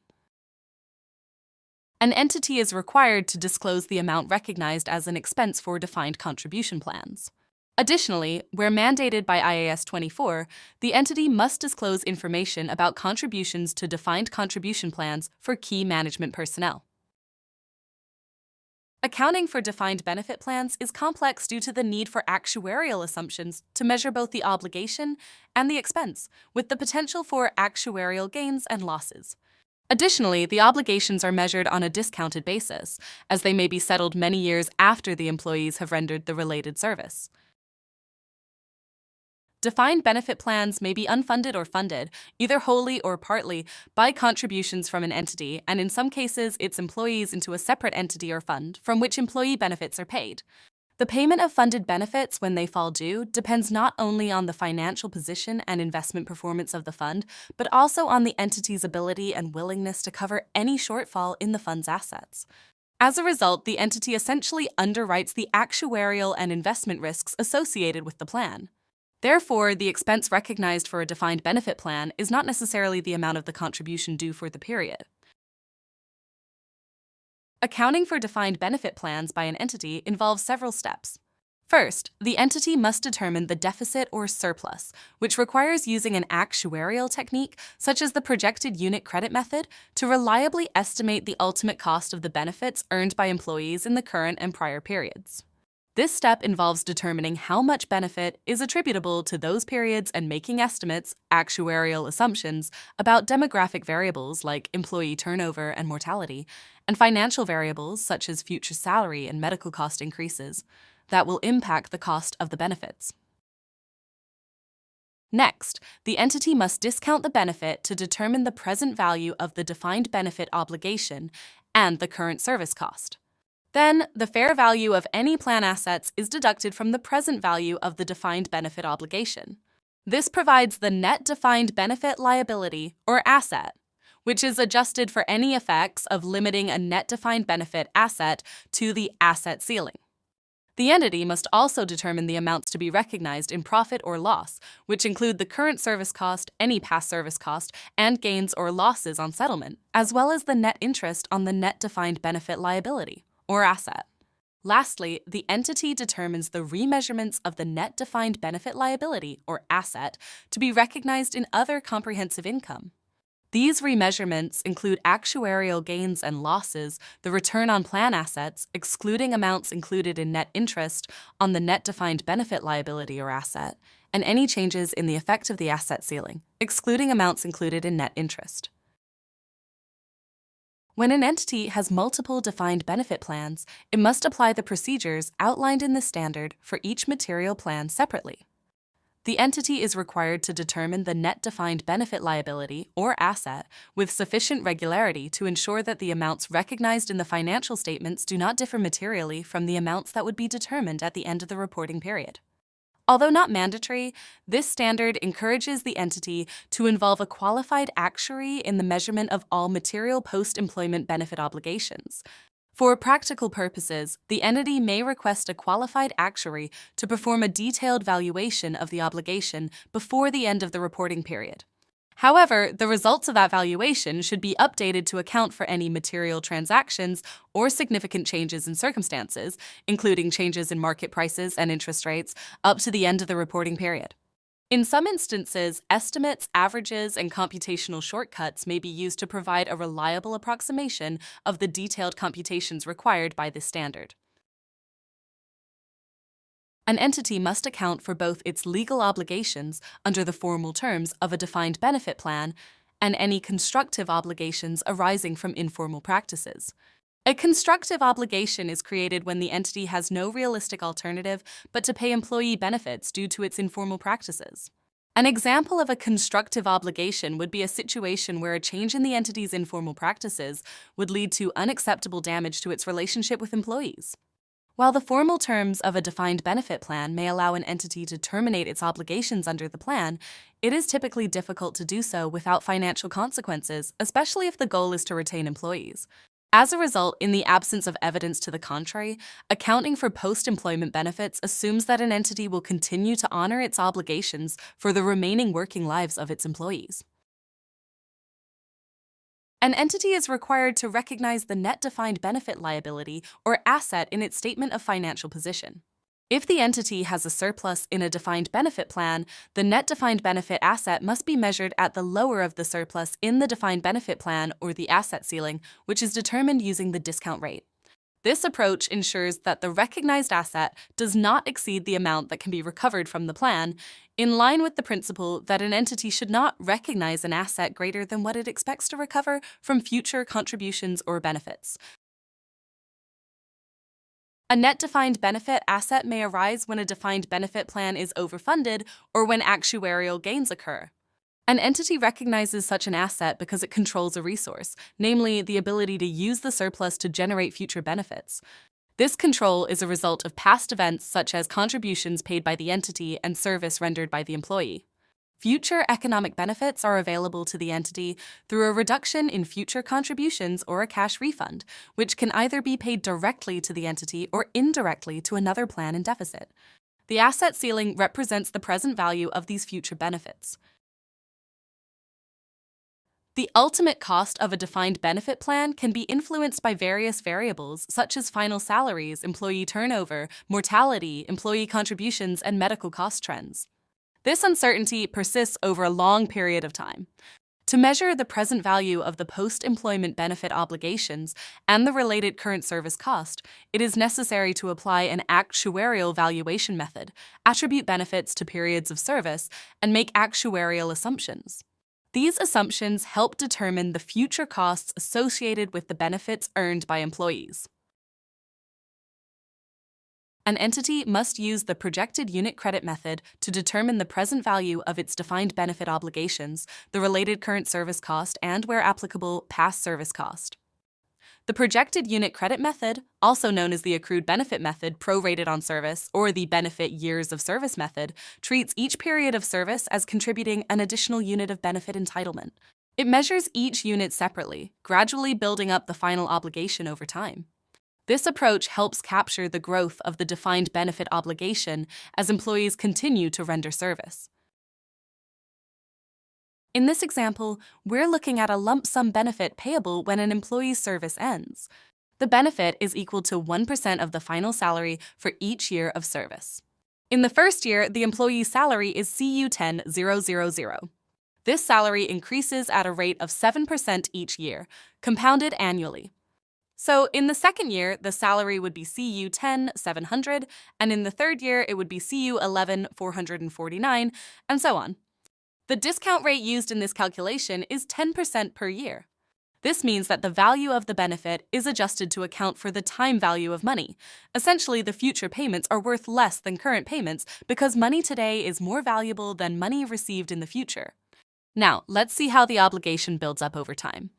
An entity is required to disclose the amount recognized as an expense for defined contribution plans. Additionally, where mandated by IAS 24, the entity must disclose information about contributions to defined contribution plans for key management personnel. Accounting for defined benefit plans is complex due to the need for actuarial assumptions to measure both the obligation and the expense, with the potential for actuarial gains and losses. Additionally, the obligations are measured on a discounted basis, as they may be settled many years after the employees have rendered the related service. Defined benefit plans may be unfunded or funded, either wholly or partly, by contributions from an entity, and in some cases, its employees into a separate entity or fund from which employee benefits are paid. The payment of funded benefits when they fall due depends not only on the financial position and investment performance of the fund, but also on the entity's ability and willingness to cover any shortfall in the fund's assets. As a result, the entity essentially underwrites the actuarial and investment risks associated with the plan. Therefore, the expense recognized for a defined benefit plan is not necessarily the amount of the contribution due for the period. Accounting for defined benefit plans by an entity involves several steps. First, the entity must determine the deficit or surplus, which requires using an actuarial technique, such as the projected unit credit method, to reliably estimate the ultimate cost of the benefits earned by employees in the current and prior periods. This step involves determining how much benefit is attributable to those periods and making estimates, actuarial assumptions, about demographic variables like employee turnover and mortality, and financial variables such as future salary and medical cost increases that will impact the cost of the benefits. Next, the entity must discount the benefit to determine the present value of the defined benefit obligation and the current service cost. Then, the fair value of any plan assets is deducted from the present value of the defined benefit obligation. This provides the net defined benefit liability, or asset, which is adjusted for any effects of limiting a net defined benefit asset to the asset ceiling. The entity must also determine the amounts to be recognized in profit or loss, which include the current service cost, any past service cost, and gains or losses on settlement, as well as the net interest on the net defined benefit liability, or asset. Lastly, the entity determines the remeasurements of the net defined benefit liability, or asset, to be recognized in other comprehensive income. These remeasurements include actuarial gains and losses, the return on plan assets, excluding amounts included in net interest on the net defined benefit liability or asset, and any changes in the effect of the asset ceiling, excluding amounts included in net interest. When an entity has multiple defined benefit plans, it must apply the procedures outlined in the standard for each material plan separately. The entity is required to determine the net defined benefit liability, or asset, with sufficient regularity to ensure that the amounts recognized in the financial statements do not differ materially from the amounts that would be determined at the end of the reporting period. Although not mandatory, this standard encourages the entity to involve a qualified actuary in the measurement of all material post-employment benefit obligations. For practical purposes, the entity may request a qualified actuary to perform a detailed valuation of the obligation before the end of the reporting period. However, the results of that valuation should be updated to account for any material transactions or significant changes in circumstances, including changes in market prices and interest rates, up to the end of the reporting period. In some instances, estimates, averages, and computational shortcuts may be used to provide a reliable approximation of the detailed computations required by this standard. An entity must account for both its legal obligations under the formal terms of a defined benefit plan and any constructive obligations arising from informal practices. A constructive obligation is created when the entity has no realistic alternative but to pay employee benefits due to its informal practices. An example of a constructive obligation would be a situation where a change in the entity's informal practices would lead to unacceptable damage to its relationship with employees. While the formal terms of a defined benefit plan may allow an entity to terminate its obligations under the plan, it is typically difficult to do so without financial consequences, especially if the goal is to retain employees. As a result, in the absence of evidence to the contrary, accounting for post-employment benefits assumes that an entity will continue to honor its obligations for the remaining working lives of its employees. An entity is required to recognize the net defined benefit liability or asset in its statement of financial position. If the entity has a surplus in a defined benefit plan, the net defined benefit asset must be measured at the lower of the surplus in the defined benefit plan or the asset ceiling, which is determined using the discount rate. This approach ensures that the recognized asset does not exceed the amount that can be recovered from the plan, in line with the principle that an entity should not recognize an asset greater than what it expects to recover from future contributions or benefits. A net defined benefit asset may arise when a defined benefit plan is overfunded or when actuarial gains occur. An entity recognizes such an asset because it controls a resource, namely the ability to use the surplus to generate future benefits. This control is a result of past events such as contributions paid by the entity and service rendered by the employee. Future economic benefits are available to the entity through a reduction in future contributions or a cash refund, which can either be paid directly to the entity or indirectly to another plan in deficit. The asset ceiling represents the present value of these future benefits. The ultimate cost of a defined benefit plan can be influenced by various variables such as final salaries, employee turnover, mortality, employee contributions, and medical cost trends. This uncertainty persists over a long period of time. To measure the present value of the post-employment benefit obligations and the related current service cost, it is necessary to apply an actuarial valuation method, attribute benefits to periods of service, and make actuarial assumptions. These assumptions help determine the future costs associated with the benefits earned by employees. An entity must use the projected unit credit method to determine the present value of its defined benefit obligations, the related current service cost, and, where applicable, past service cost. The projected unit credit method, also known as the accrued benefit method prorated on service or the benefit years of service method, treats each period of service as contributing an additional unit of benefit entitlement. It measures each unit separately, gradually building up the final obligation over time. This approach helps capture the growth of the defined benefit obligation as employees continue to render service. In this example, we're looking at a lump sum benefit payable when an employee's service ends. The benefit is equal to 1% of the final salary for each year of service. In the first year, the employee's salary is CU 10,000. This salary increases at a rate of 7% each year, compounded annually. So in the second year, the salary would be CU 10,700, and in the third year, it would be CU 11,449, and so on. The discount rate used in this calculation is 10% per year. This means that the value of the benefit is adjusted to account for the time value of money. Essentially, the future payments are worth less than current payments because money today is more valuable than money received in the future. Now, let's see how the obligation builds up over time.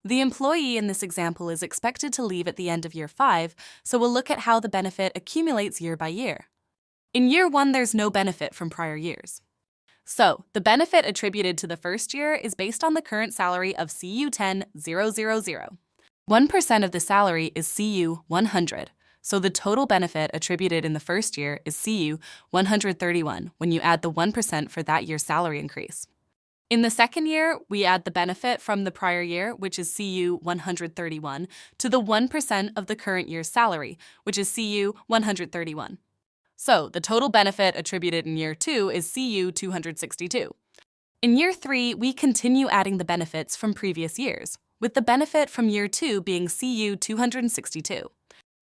The employee in this example is expected to leave at the end of year 5, so we'll look at how the benefit accumulates year by year. In year 1, there's no benefit from prior years. So, the benefit attributed to the first year is based on the current salary of CU 10,000. 1% of the salary is CU 100, so the total benefit attributed in the first year is CU 131 when you add the 1% for that year's salary increase. In the second year, we add the benefit from the prior year, which is CU 131, to the 1% of the current year's salary, which is CU 131. So the total benefit attributed in year 2 is CU 262. In year 3, we continue adding the benefits from previous years, with the benefit from year 2 being CU 262.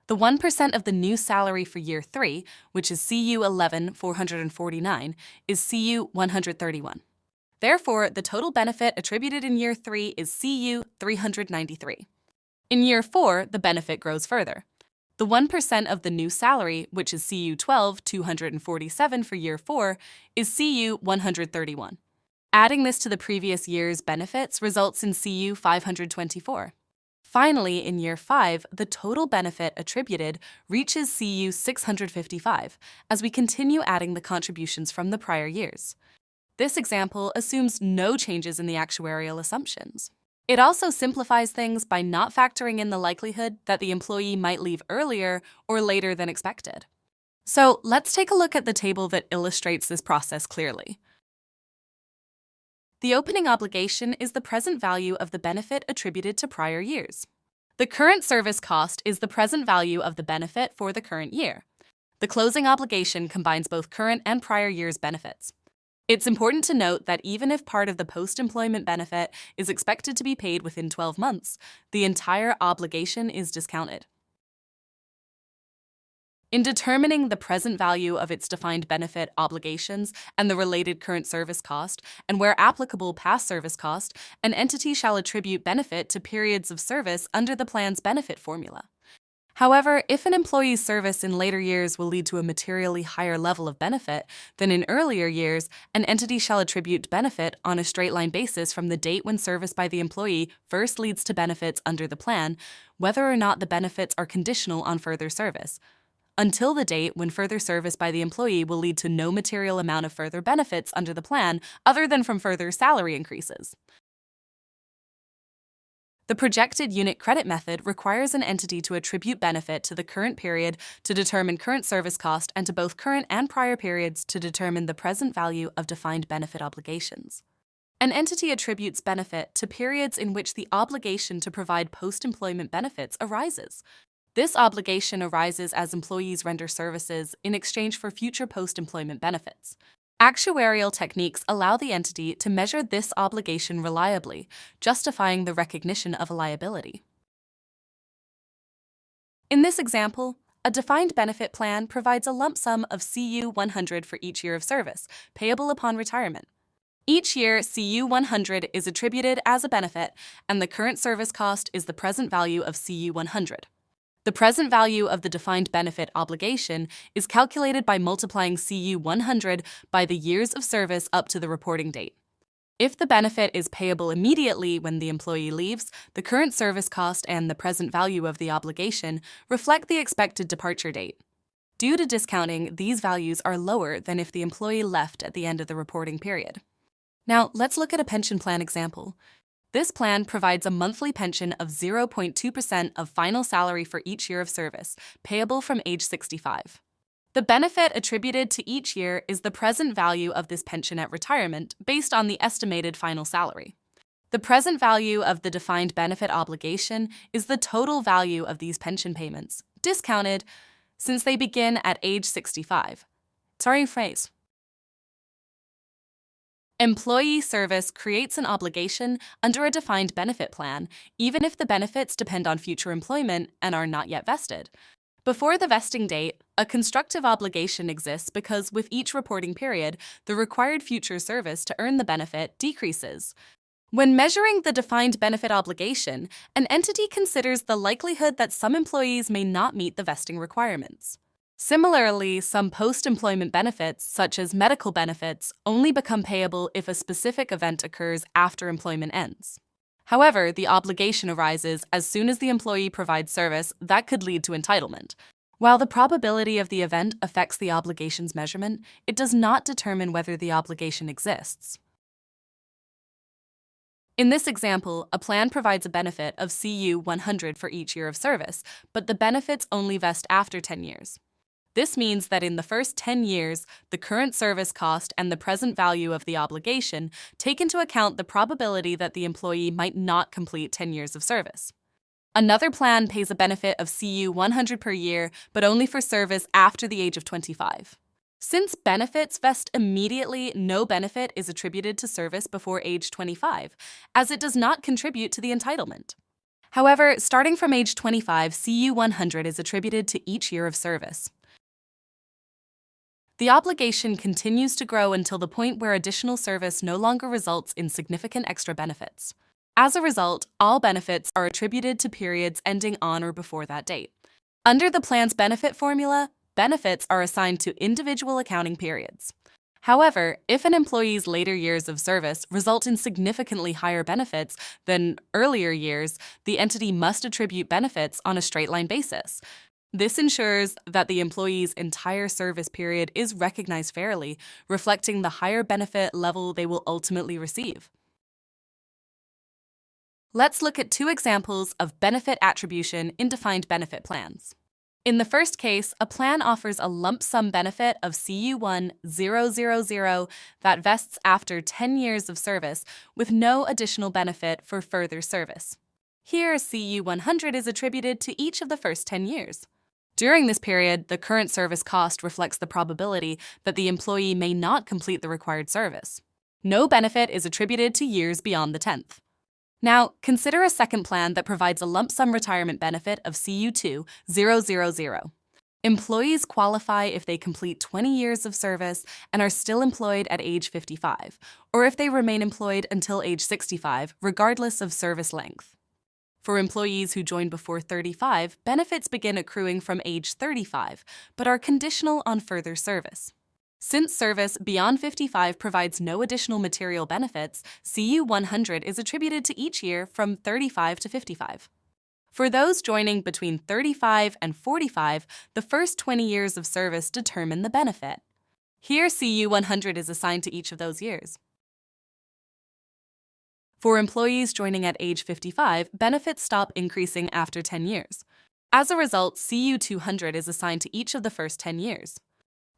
The 1% of the new salary for year 3, which is CU 11,449, is CU 131. Therefore, the total benefit attributed in year 3 is CU 393. In year 4, the benefit grows further. The 1% of the new salary, which is CU 12,247 for year 4, is CU 131. Adding this to the previous year's benefits results in CU 524. Finally, in year 5, the total benefit attributed reaches CU 655 as we continue adding the contributions from the prior years. This example assumes no changes in the actuarial assumptions. It also simplifies things by not factoring in the likelihood that the employee might leave earlier or later than expected. So let's take a look at the table that illustrates this process clearly. The opening obligation is the present value of the benefit attributed to prior years. The current service cost is the present value of the benefit for the current year. The closing obligation combines both current and prior year's benefits. It's important to note that even if part of the post-employment benefit is expected to be paid within 12 months, the entire obligation is discounted. In determining the present value of its defined benefit obligations and the related current service cost, and where applicable past service cost, an entity shall attribute benefit to periods of service under the plan's benefit formula. However, if an employee's service in later years will lead to a materially higher level of benefit than in earlier years, an entity shall attribute benefit on a straight-line basis from the date when service by the employee first leads to benefits under the plan, whether or not the benefits are conditional on further service, until the date when further service by the employee will lead to no material amount of further benefits under the plan other than from further salary increases. The projected unit credit method requires an entity to attribute benefit to the current period to determine current service cost and to both current and prior periods to determine the present value of defined benefit obligations. An entity attributes benefit to periods in which the obligation to provide post-employment benefits arises. This obligation arises as employees render services in exchange for future post-employment benefits. Actuarial techniques allow the entity to measure this obligation reliably, justifying the recognition of a liability. In this example, a defined benefit plan provides a lump sum of CU 100 for each year of service, payable upon retirement. Each year, CU 100 is attributed as a benefit, and the current service cost is the present value of CU 100. The present value of the defined benefit obligation is calculated by multiplying CU 100 by the years of service up to the reporting date. If the benefit is payable immediately when the employee leaves, the current service cost and the present value of the obligation reflect the expected departure date. Due to discounting, these values are lower than if the employee left at the end of the reporting period. Now, let's look at a pension plan example. This plan provides a monthly pension of 0.2% of final salary for each year of service, payable from age 65. The benefit attributed to each year is the present value of this pension at retirement based on the estimated final salary. The present value of the defined benefit obligation is the total value of these pension payments, discounted since they begin at age 65. Sorry, phrase. Employee service creates an obligation under a defined benefit plan, even if the benefits depend on future employment and are not yet vested. Before the vesting date, a constructive obligation exists because with each reporting period, the required future service to earn the benefit decreases. When measuring the defined benefit obligation, an entity considers the likelihood that some employees may not meet the vesting requirements. Similarly, some post-employment benefits, such as medical benefits, only become payable if a specific event occurs after employment ends. However, the obligation arises as soon as the employee provides service that could lead to entitlement. While the probability of the event affects the obligation's measurement, it does not determine whether the obligation exists. In this example, a plan provides a benefit of CU 100 for each year of service, but the benefits only vest after 10 years. This means that in the first 10 years, the current service cost and the present value of the obligation take into account the probability that the employee might not complete 10 years of service. Another plan pays a benefit of Cu 100 per year, but only for service after the age of 25. Since benefits vest immediately, no benefit is attributed to service before age 25, as it does not contribute to the entitlement. However, starting from age 25, Cu 100 is attributed to each year of service. The obligation continues to grow until the point where additional service no longer results in significant extra benefits. As a result, all benefits are attributed to periods ending on or before that date. Under the plan's benefit formula, benefits are assigned to individual accounting periods. However, if an employee's later years of service result in significantly higher benefits than earlier years, the entity must attribute benefits on a straight-line basis. This ensures that the employee's entire service period is recognized fairly, reflecting the higher benefit level they will ultimately receive. Let's look at two examples of benefit attribution in defined benefit plans. In the first case, a plan offers a lump sum benefit of CU1000 that vests after 10 years of service with no additional benefit for further service. Here, CU100 is attributed to each of the first 10 years. During this period, the current service cost reflects the probability that the employee may not complete the required service. No benefit is attributed to years beyond the 10th. Now, consider a second plan that provides a lump sum retirement benefit of CU2000. Employees qualify if they complete 20 years of service and are still employed at age 55, or if they remain employed until age 65, regardless of service length. For employees who join before 35, benefits begin accruing from age 35, but are conditional on further service. Since service beyond 55 provides no additional material benefits, CU100 is attributed to each year from 35 to 55. For those joining between 35 and 45, the first 20 years of service determine the benefit. Here, CU100 is assigned to each of those years. For employees joining at age 55, benefits stop increasing after 10 years. As a result, CU200 is assigned to each of the first 10 years.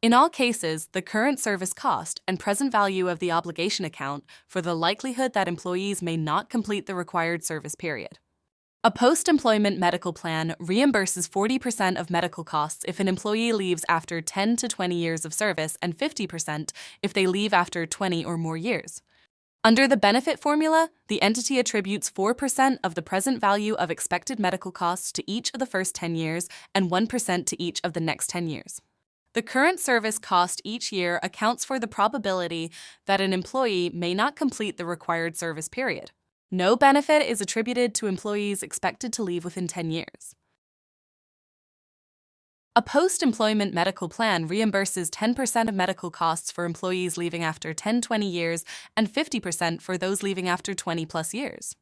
In all cases, the current service cost and present value of the obligation account for the likelihood that employees may not complete the required service period. A post-employment medical plan reimburses 40% of medical costs if an employee leaves after 10 to 20 years of service and 50% if they leave after 20 or more years. Under the benefit formula, the entity attributes 4% of the present value of expected medical costs to each of the first 10 years and 1% to each of the next 10 years. The current service cost each year accounts for the probability that an employee may not complete the required service period. No benefit is attributed to employees expected to leave within 10 years. A post-employment medical plan reimburses 10% of medical costs for employees leaving after 10-20 years and 50% for those leaving after 20-plus years.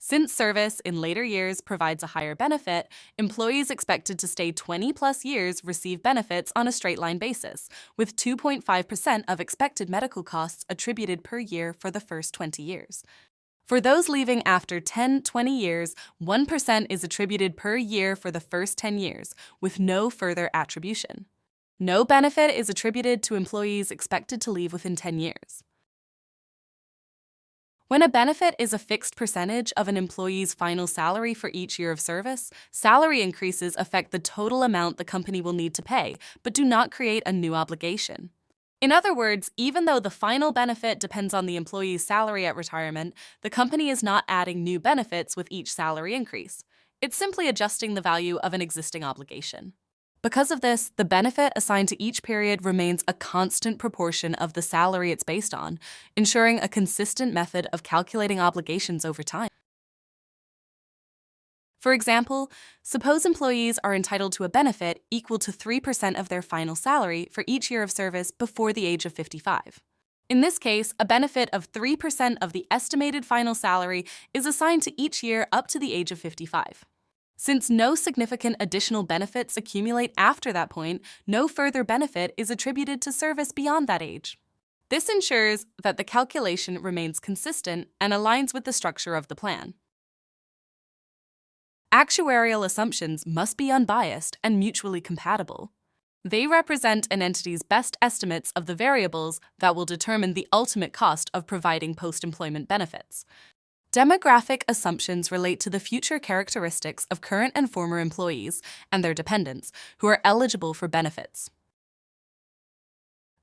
Since service in later years provides a higher benefit, employees expected to stay 20-plus years receive benefits on a straight-line basis, with 2.5% of expected medical costs attributed per year for the first 20 years. For those leaving after 10-20 years, 1% is attributed per year for the first 10 years, with no further attribution. No benefit is attributed to employees expected to leave within 10 years. When a benefit is a fixed percentage of an employee's final salary for each year of service, salary increases affect the total amount the company will need to pay, but do not create a new obligation. In other words, even though the final benefit depends on the employee's salary at retirement, the company is not adding new benefits with each salary increase. It's simply adjusting the value of an existing obligation. Because of this, the benefit assigned to each period remains a constant proportion of the salary it's based on, ensuring a consistent method of calculating obligations over time. For example, suppose employees are entitled to a benefit equal to 3% of their final salary for each year of service before the age of 55. In this case, a benefit of 3% of the estimated final salary is assigned to each year up to the age of 55. Since no significant additional benefits accumulate after that point, no further benefit is attributed to service beyond that age. This ensures that the calculation remains consistent and aligns with the structure of the plan. Actuarial assumptions must be unbiased and mutually compatible. They represent an entity's best estimates of the variables that will determine the ultimate cost of providing post-employment benefits. Demographic assumptions relate to the future characteristics of current and former employees and their dependents who are eligible for benefits.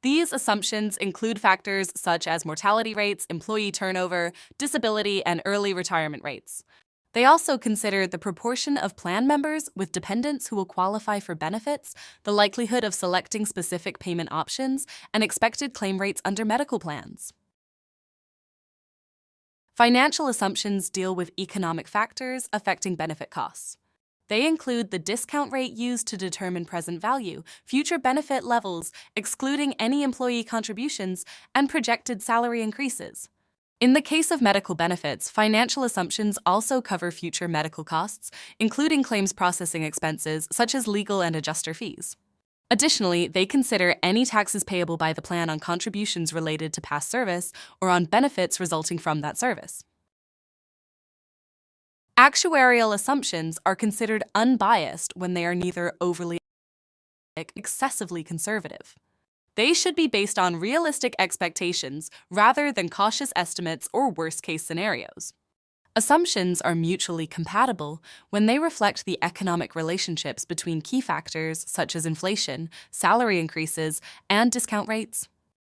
These assumptions include factors such as mortality rates, employee turnover, disability, and early retirement rates. They also consider the proportion of plan members with dependents who will qualify for benefits, the likelihood of selecting specific payment options, and expected claim rates under medical plans. Financial assumptions deal with economic factors affecting benefit costs. They include the discount rate used to determine present value, future benefit levels, excluding any employee contributions, and projected salary increases. In the case of medical benefits, financial assumptions also cover future medical costs, including claims processing expenses such as legal and adjuster fees. Additionally, they consider any taxes payable by the plan on contributions related to past service or on benefits resulting from that service. Actuarial assumptions are considered unbiased when they are neither overly nor excessively conservative. They should be based on realistic expectations rather than cautious estimates or worst-case scenarios. Assumptions are mutually compatible when they reflect the economic relationships between key factors such as inflation, salary increases, and discount rates.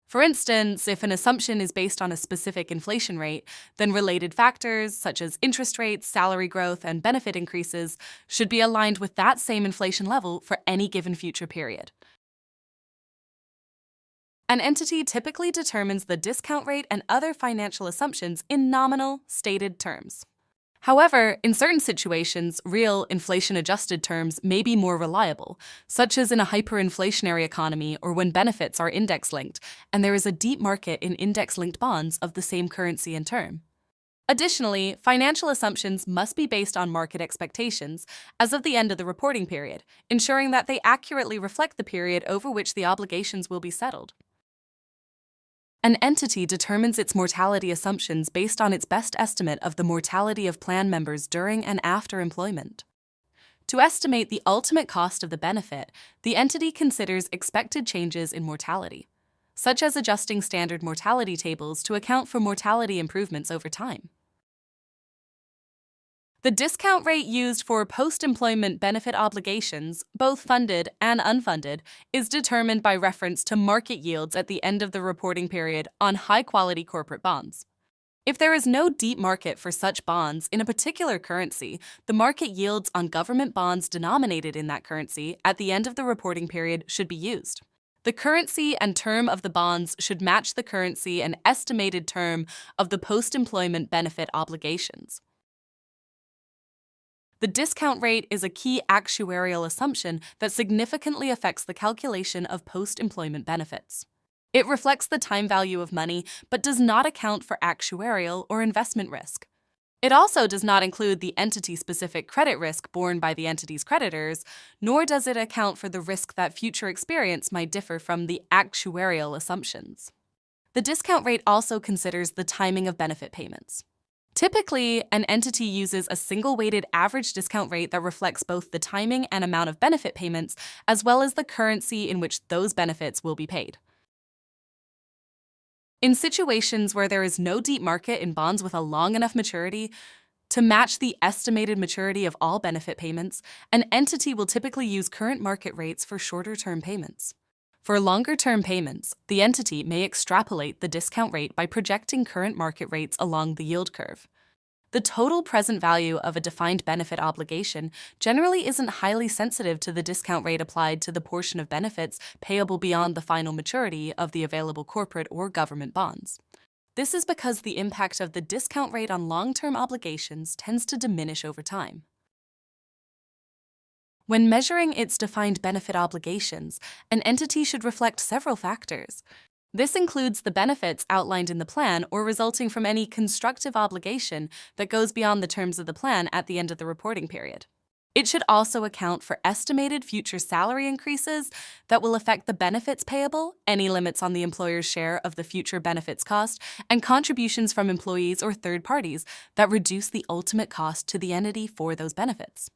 For instance, if an assumption is based on a specific inflation rate, then related factors such as interest rates, salary growth, and benefit increases should be aligned with that same inflation level for any given future period. An entity typically determines the discount rate and other financial assumptions in nominal, stated terms. However, in certain situations, real inflation-adjusted terms may be more reliable, such as in a hyperinflationary economy or when benefits are index-linked, and there is a deep market in index-linked bonds of the same currency and term. Additionally, financial assumptions must be based on market expectations as of the end of the reporting period, ensuring that they accurately reflect the period over which the obligations will be settled. An entity determines its mortality assumptions based on its best estimate of the mortality of plan members during and after employment. To estimate the ultimate cost of the benefit, the entity considers expected changes in mortality, such as adjusting standard mortality tables to account for mortality improvements over time. The discount rate used for post-employment benefit obligations, both funded and unfunded, is determined by reference to market yields at the end of the reporting period on high-quality corporate bonds. If there is no deep market for such bonds in a particular currency, the market yields on government bonds denominated in that currency at the end of the reporting period should be used. The currency and term of the bonds should match the currency and estimated term of the post-employment benefit obligations. The discount rate is a key actuarial assumption that significantly affects the calculation of post-employment benefits. It reflects the time value of money, but does not account for actuarial or investment risk. It also does not include the entity-specific credit risk borne by the entity's creditors, nor does it account for the risk that future experience might differ from the actuarial assumptions. The discount rate also considers the timing of benefit payments. Typically, an entity uses a single-weighted average discount rate that reflects both the timing and amount of benefit payments, as well as the currency in which those benefits will be paid. In situations where there is no deep market in bonds with a long enough maturity to match the estimated maturity of all benefit payments, an entity will typically use current market rates for shorter-term payments. For longer-term payments, the entity may extrapolate the discount rate by projecting current market rates along the yield curve. The total present value of a defined benefit obligation generally isn't highly sensitive to the discount rate applied to the portion of benefits payable beyond the final maturity of the available corporate or government bonds. This is because the impact of the discount rate on long-term obligations tends to diminish over time. When measuring its defined benefit obligations, an entity should reflect several factors. This includes the benefits outlined in the plan or resulting from any constructive obligation that goes beyond the terms of the plan at the end of the reporting period. It should also account for estimated future salary increases that will affect the benefits payable, any limits on the employer's share of the future benefits cost, and contributions from employees or third parties that reduce the ultimate cost to the entity for those benefits.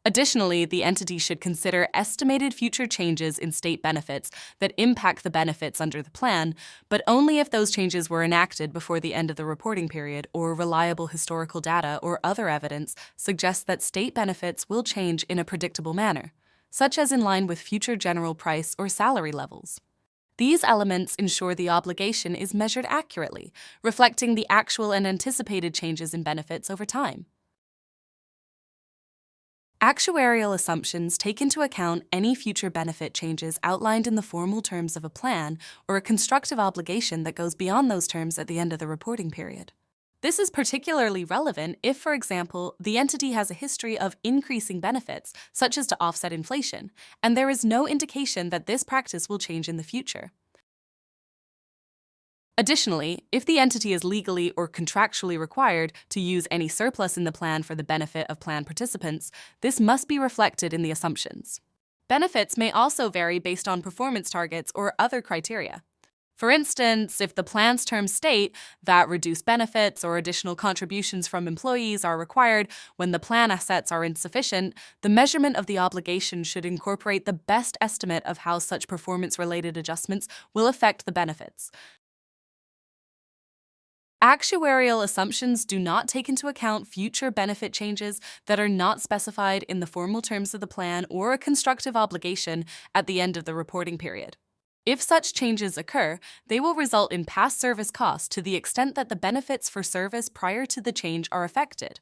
Additionally, the entity should consider estimated future changes in state benefits that impact the benefits under the plan, but only if those changes were enacted before the end of the reporting period or reliable historical data or other evidence suggests that state benefits will change in a predictable manner, such as in line with future general price or salary levels. These elements ensure the obligation is measured accurately, reflecting the actual and anticipated changes in benefits over time. Actuarial assumptions take into account any future benefit changes outlined in the formal terms of a plan or a constructive obligation that goes beyond those terms at the end of the reporting period. This is particularly relevant if, for example, the entity has a history of increasing benefits, such as to offset inflation, and there is no indication that this practice will change in the future. Additionally, if the entity is legally or contractually required to use any surplus in the plan for the benefit of plan participants, this must be reflected in the assumptions. Benefits may also vary based on performance targets or other criteria. For instance, if the plan's terms state that reduced benefits or additional contributions from employees are required when the plan assets are insufficient, the measurement of the obligation should incorporate the best estimate of how such performance-related adjustments will affect the benefits. Actuarial assumptions do not take into account future benefit changes that are not specified in the formal terms of the plan or a constructive obligation at the end of the reporting period. If such changes occur, they will result in past service costs to the extent that the benefits for service prior to the change are affected.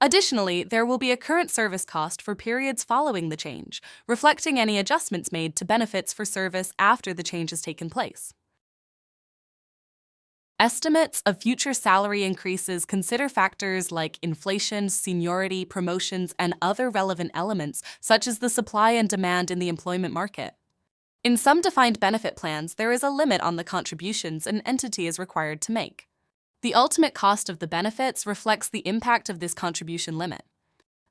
Additionally, there will be a current service cost for periods following the change, reflecting any adjustments made to benefits for service after the change has taken place. Estimates of future salary increases consider factors like inflation, seniority, promotions, and other relevant elements such as the supply and demand in the employment market. In some defined benefit plans, there is a limit on the contributions an entity is required to make. The ultimate cost of the benefits reflects the impact of this contribution limit.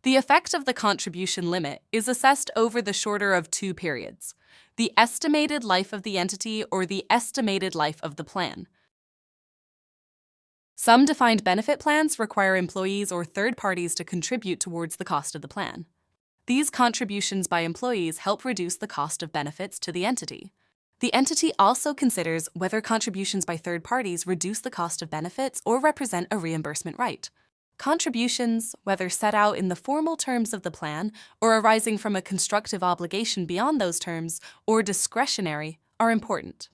The effect of the contribution limit is assessed over the shorter of two periods: the estimated life of the entity or the estimated life of the plan. Some defined benefit plans require employees or third parties to contribute towards the cost of the plan. These contributions by employees help reduce the cost of benefits to the entity. The entity also considers whether contributions by third parties reduce the cost of benefits or represent a reimbursement right. Contributions, whether set out in the formal terms of the plan or arising from a constructive obligation beyond those terms or discretionary, are important.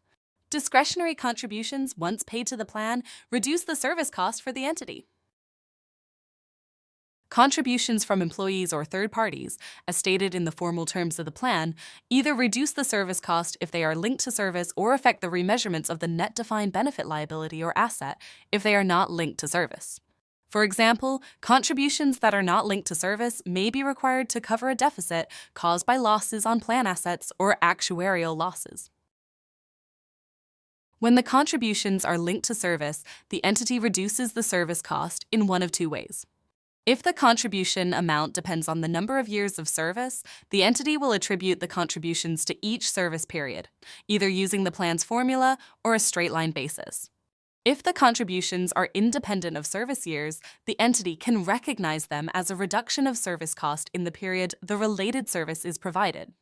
Discretionary contributions, once paid to the plan, reduce the service cost for the entity. Contributions from employees or third parties, as stated in the formal terms of the plan, either reduce the service cost if they are linked to service or affect the remeasurements of the net defined benefit liability or asset if they are not linked to service. For example, contributions that are not linked to service may be required to cover a deficit caused by losses on plan assets or actuarial losses. When the contributions are linked to service, the entity reduces the service cost in one of two ways. If the contribution amount depends on the number of years of service, the entity will attribute the contributions to each service period, either using the plan's formula or a straight-line basis. If the contributions are independent of service years, the entity can recognize them as a reduction of service cost in the period the related service is provided.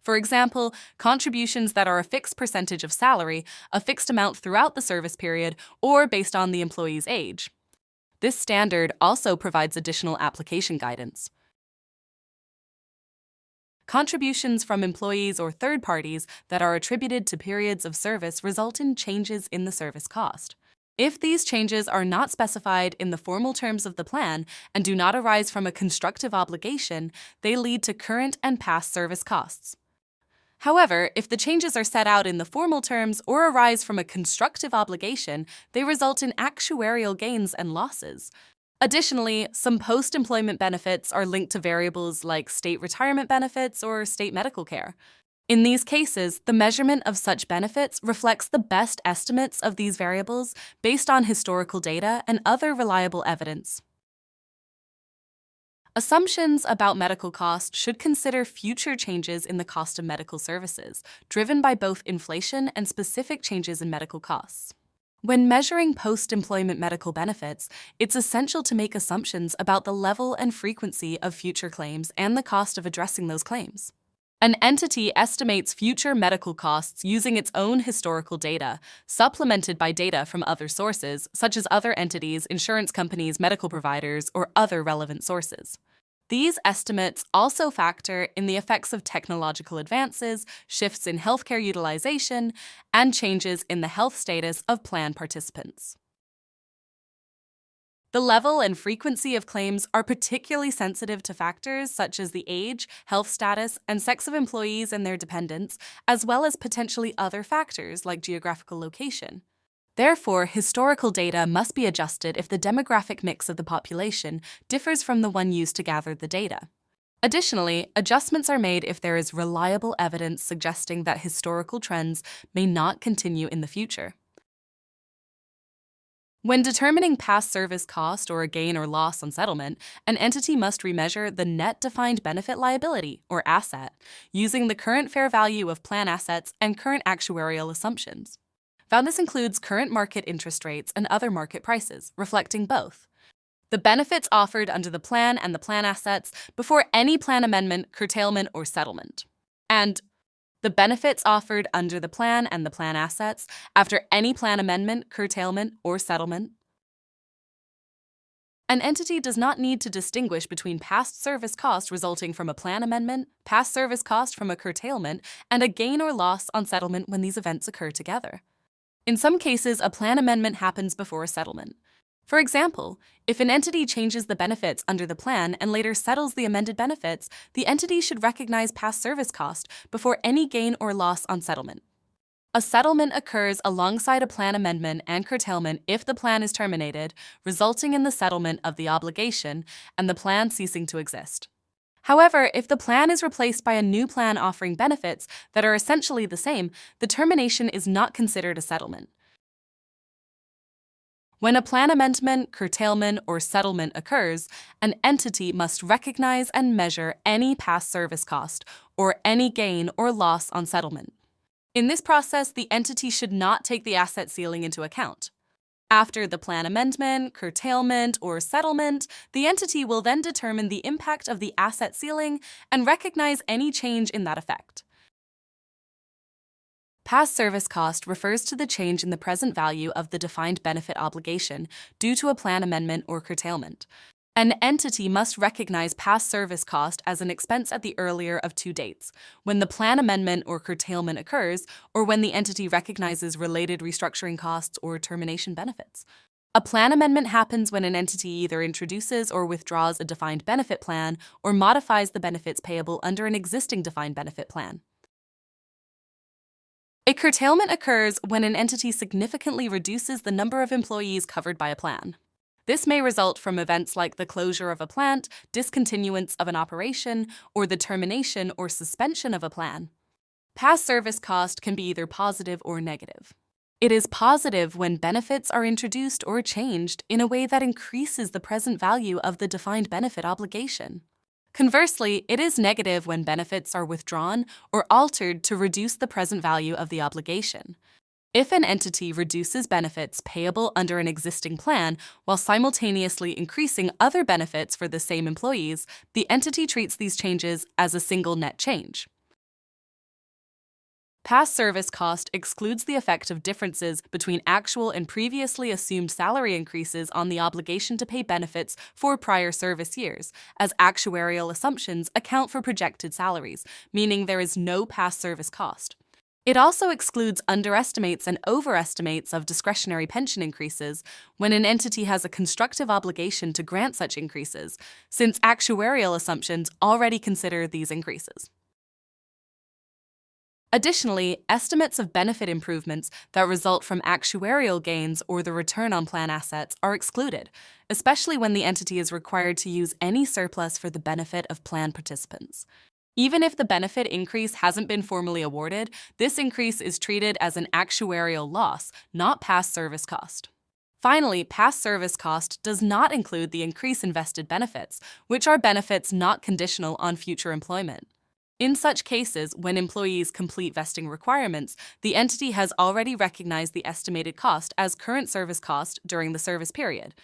For example, contributions that are a fixed percentage of salary, a fixed amount throughout the service period, or based on the employee's age. This standard also provides additional application guidance. Contributions from employees or third parties that are attributed to periods of service result in changes in the service cost. If these changes are not specified in the formal terms of the plan and do not arise from a constructive obligation, they lead to current and past service costs. However, if the changes are set out in the formal terms or arise from a constructive obligation, they result in actuarial gains and losses. Additionally, some post-employment benefits are linked to variables like state retirement benefits or state medical care. In these cases, the measurement of such benefits reflects the best estimates of these variables based on historical data and other reliable evidence. Assumptions about medical costs should consider future changes in the cost of medical services, driven by both inflation and specific changes in medical costs. When measuring post-employment medical benefits, it's essential to make assumptions about the level and frequency of future claims and the cost of addressing those claims. An entity estimates future medical costs using its own historical data, supplemented by data from other sources, such as other entities, insurance companies, medical providers, or other relevant sources. These estimates also factor in the effects of technological advances, shifts in healthcare utilization, and changes in the health status of plan participants. The level and frequency of claims are particularly sensitive to factors such as the age, health status, and sex of employees and their dependents, as well as potentially other factors like geographical location. Therefore, historical data must be adjusted if the demographic mix of the population differs from the one used to gather the data. Additionally, adjustments are made if there is reliable evidence suggesting that historical trends may not continue in the future. When determining past service cost or a gain or loss on settlement, an entity must remeasure the net defined benefit liability, or asset, using the current fair value of plan assets and current actuarial assumptions. This includes current market interest rates and other market prices, reflecting both the benefits offered under the plan and the plan assets before any plan amendment, curtailment, or settlement, and the benefits offered under the plan and the plan assets after any plan amendment, curtailment, or settlement. An entity does not need to distinguish between past service cost resulting from a plan amendment, past service cost from a curtailment, and a gain or loss on settlement when these events occur together. In some cases, a plan amendment happens before a settlement. For example, if an entity changes the benefits under the plan and later settles the amended benefits, the entity should recognize past service cost before any gain or loss on settlement. A settlement occurs alongside a plan amendment and curtailment if the plan is terminated, resulting in the settlement of the obligation and the plan ceasing to exist. However, if the plan is replaced by a new plan offering benefits that are essentially the same, the termination is not considered a settlement. When a plan amendment, curtailment, or settlement occurs, an entity must recognize and measure any past service cost or any gain or loss on settlement. In this process, the entity should not take the asset ceiling into account. After the plan amendment, curtailment, or settlement, the entity will then determine the impact of the asset ceiling and recognize any change in that effect. Past service cost refers to the change in the present value of the defined benefit obligation due to a plan amendment or curtailment. An entity must recognize past service cost as an expense at the earlier of two dates, when the plan amendment or curtailment occurs or when the entity recognizes related restructuring costs or termination benefits. A plan amendment happens when an entity either introduces or withdraws a defined benefit plan or modifies the benefits payable under an existing defined benefit plan. A curtailment occurs when an entity significantly reduces the number of employees covered by a plan. This may result from events like the closure of a plant, discontinuance of an operation, or the termination or suspension of a plan. Past service cost can be either positive or negative. It is positive when benefits are introduced or changed in a way that increases the present value of the defined benefit obligation. Conversely, it is negative when benefits are withdrawn or altered to reduce the present value of the obligation. If an entity reduces benefits payable under an existing plan while simultaneously increasing other benefits for the same employees, the entity treats these changes as a single net change. Past service cost excludes the effect of differences between actual and previously assumed salary increases on the obligation to pay benefits for prior service years, as actuarial assumptions account for projected salaries, meaning there is no past service cost. It also excludes underestimates and overestimates of discretionary pension increases when an entity has a constructive obligation to grant such increases, since actuarial assumptions already consider these increases. Additionally, estimates of benefit improvements that result from actuarial gains or the return on plan assets are excluded, especially when the entity is required to use any surplus for the benefit of plan participants. Even if the benefit increase hasn't been formally awarded, this increase is treated as an actuarial loss, not past service cost. Finally, past service cost does not include the increase in vested benefits, which are benefits not conditional on future employment. In such cases, when employees complete vesting requirements, the entity has already recognized the estimated cost as current service cost during the service period.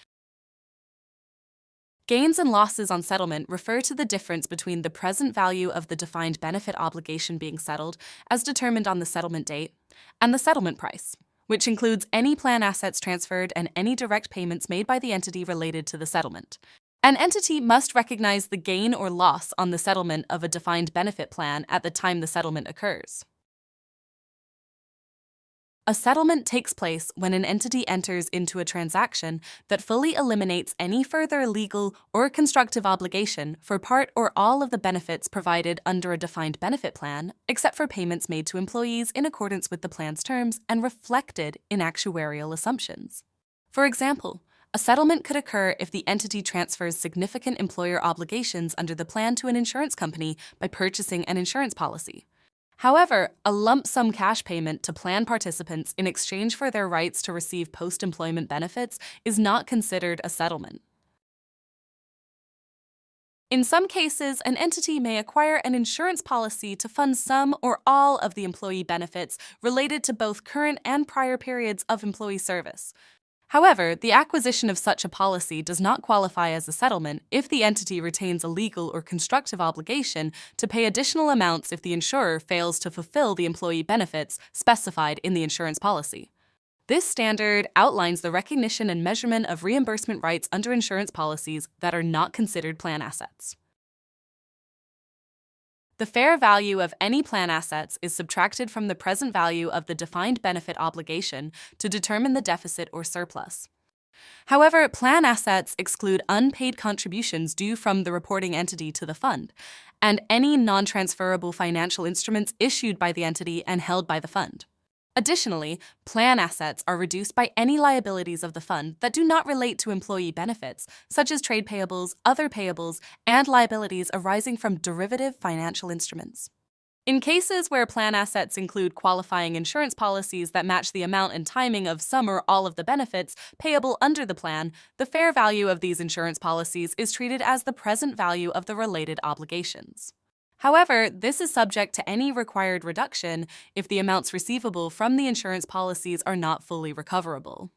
Gains and losses on settlement refer to the difference between the present value of the defined benefit obligation being settled, as determined on the settlement date, and the settlement price, which includes any plan assets transferred and any direct payments made by the entity related to the settlement. An entity must recognize the gain or loss on the settlement of a defined benefit plan at the time the settlement occurs. A settlement takes place when an entity enters into a transaction that fully eliminates any further legal or constructive obligation for part or all of the benefits provided under a defined benefit plan, except for payments made to employees in accordance with the plan's terms and reflected in actuarial assumptions. For example, a settlement could occur if the entity transfers significant employer obligations under the plan to an insurance company by purchasing an insurance policy. However, a lump sum cash payment to plan participants in exchange for their rights to receive post-employment benefits is not considered a settlement. In some cases, an entity may acquire an insurance policy to fund some or all of the employee benefits related to both current and prior periods of employee service. However, the acquisition of such a policy does not qualify as a settlement if the entity retains a legal or constructive obligation to pay additional amounts if the insurer fails to fulfill the employee benefits specified in the insurance policy. This standard outlines the recognition and measurement of reimbursement rights under insurance policies that are not considered plan assets. The fair value of any plan assets is subtracted from the present value of the defined benefit obligation to determine the deficit or surplus. However, plan assets exclude unpaid contributions due from the reporting entity to the fund, and any non-transferable financial instruments issued by the entity and held by the fund. Additionally, plan assets are reduced by any liabilities of the fund that do not relate to employee benefits, such as trade payables, other payables, and liabilities arising from derivative financial instruments. In cases where plan assets include qualifying insurance policies that match the amount and timing of some or all of the benefits payable under the plan, the fair value of these insurance policies is treated as the present value of the related obligations. However, this is subject to any required reduction if the amounts receivable from the insurance policies are not fully recoverable.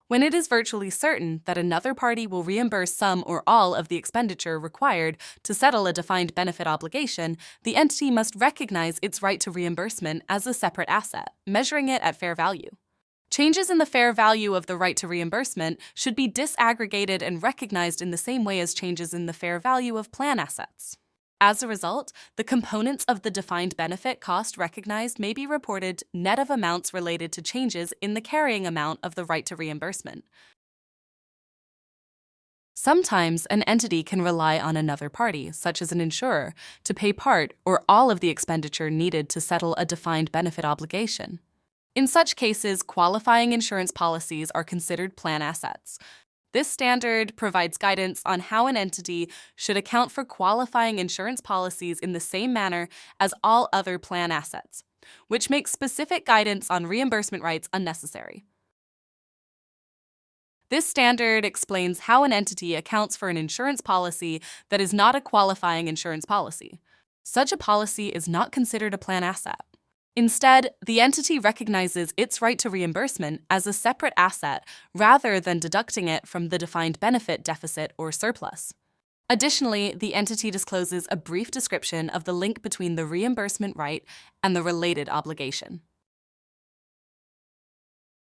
When it is virtually certain that another party will reimburse some or all of the expenditure required to settle a defined benefit obligation, the entity must recognize its right to reimbursement as a separate asset, measuring it at fair value. Changes in the fair value of the right to reimbursement should be disaggregated and recognized in the same way as changes in the fair value of plan assets. As a result, the components of the defined benefit cost recognized may be reported net of amounts related to changes in the carrying amount of the right to reimbursement. Sometimes an entity can rely on another party, such as an insurer, to pay part or all of the expenditure needed to settle a defined benefit obligation. In such cases, qualifying insurance policies are considered plan assets. This standard provides guidance on how an entity should account for qualifying insurance policies in the same manner as all other plan assets, which makes specific guidance on reimbursement rights unnecessary. This standard explains how an entity accounts for an insurance policy that is not a qualifying insurance policy. Such a policy is not considered a plan asset. Instead, the entity recognizes its right to reimbursement as a separate asset rather than deducting it from the defined benefit deficit or surplus. Additionally, the entity discloses a brief description of the link between the reimbursement right and the related obligation.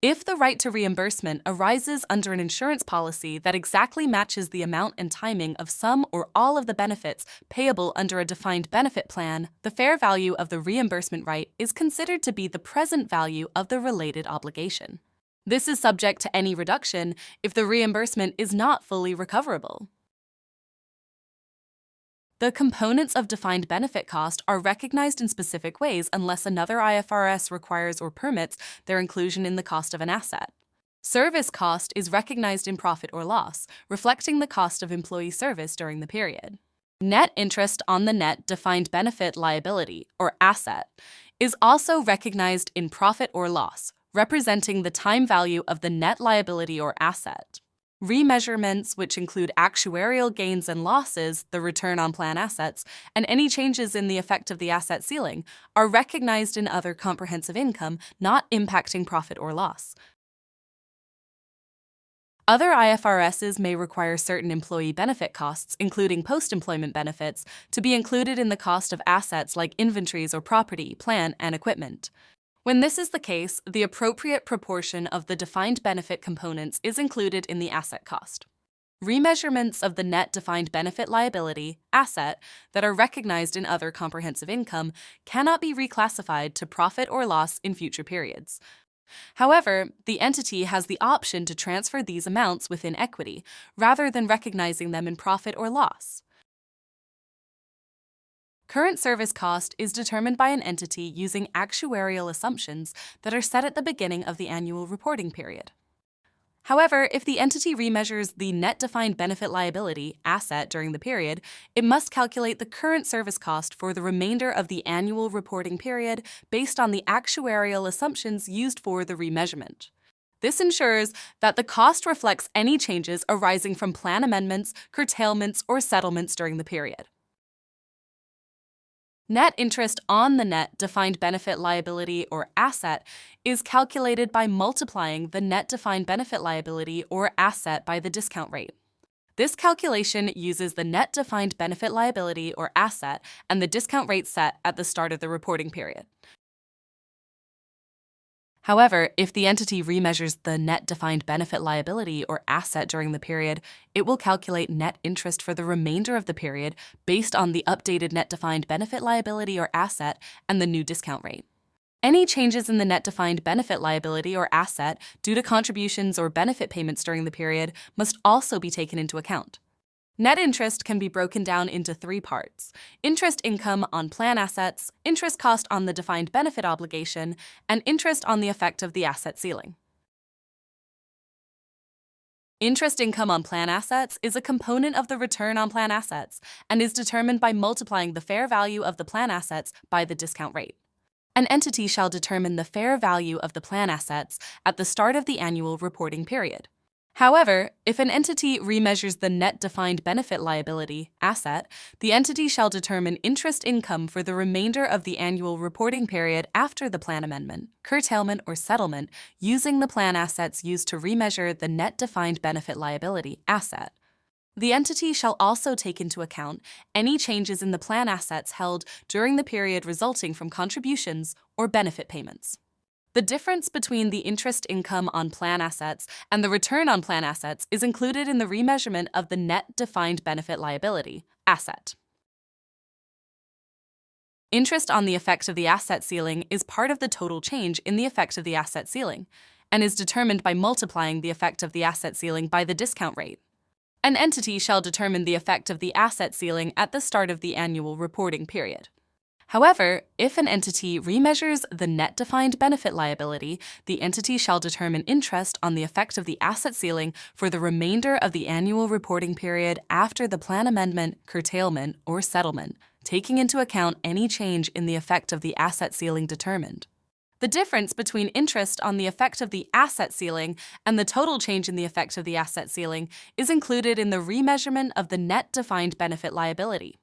If the right to reimbursement arises under an insurance policy that exactly matches the amount and timing of some or all of the benefits payable under a defined benefit plan, the fair value of the reimbursement right is considered to be the present value of the related obligation. This is subject to any reduction if the reimbursement is not fully recoverable. The components of defined benefit cost are recognized in specific ways unless another IFRS requires or permits their inclusion in the cost of an asset. Service cost is recognized in profit or loss, reflecting the cost of employee service during the period. Net interest on the net defined benefit liability, or asset, is also recognized in profit or loss, representing the time value of the net liability or asset. Remeasurements, which include actuarial gains and losses, the return on plan assets, and any changes in the effect of the asset ceiling, are recognized in other comprehensive income, not impacting profit or loss. Other IFRSs may require certain employee benefit costs, including post-employment benefits, to be included in the cost of assets like inventories or property, plant, and equipment. When this is the case, the appropriate proportion of the defined benefit components is included in the asset cost. Remeasurements of the net defined benefit liability, asset, that are recognized in other comprehensive income cannot be reclassified to profit or loss in future periods. However, the entity has the option to transfer these amounts within equity, rather than recognizing them in profit or loss. Current service cost is determined by an entity using actuarial assumptions that are set at the beginning of the annual reporting period. However, if the entity remeasures the net defined benefit liability, asset, during the period, it must calculate the current service cost for the remainder of the annual reporting period based on the actuarial assumptions used for the remeasurement. This ensures that the cost reflects any changes arising from plan amendments, curtailments, or settlements during the period. Net interest on the net defined benefit liability or asset is calculated by multiplying the net defined benefit liability or asset by the discount rate. This calculation uses the net defined benefit liability or asset and the discount rate set at the start of the reporting period. However, if the entity remeasures the net defined benefit liability or asset during the period, it will calculate net interest for the remainder of the period based on the updated net defined benefit liability or asset and the new discount rate. Any changes in the net defined benefit liability or asset due to contributions or benefit payments during the period must also be taken into account. Net interest can be broken down into three parts: interest income on plan assets, interest cost on the defined benefit obligation, and interest on the effect of the asset ceiling. Interest income on plan assets is a component of the return on plan assets and is determined by multiplying the fair value of the plan assets by the discount rate. An entity shall determine the fair value of the plan assets at the start of the annual reporting period. However, if an entity remeasures the net defined benefit liability, asset, the entity shall determine interest income for the remainder of the annual reporting period after the plan amendment, curtailment, or settlement using the plan assets used to remeasure the net defined benefit liability, asset. The entity shall also take into account any changes in the plan assets held during the period resulting from contributions or benefit payments. The difference between the interest income on plan assets and the return on plan assets is included in the remeasurement of the net defined benefit liability, asset. Interest on the effect of the asset ceiling is part of the total change in the effect of the asset ceiling and is determined by multiplying the effect of the asset ceiling by the discount rate. An entity shall determine the effect of the asset ceiling at the start of the annual reporting period. However, if an entity remeasures the net defined benefit liability, the entity shall determine interest on the effect of the asset ceiling for the remainder of the annual reporting period after the plan amendment, curtailment, or settlement, taking into account any change in the effect of the asset ceiling determined. The difference between interest on the effect of the asset ceiling and the total change in the effect of the asset ceiling is included in the remeasurement of the net defined benefit liability.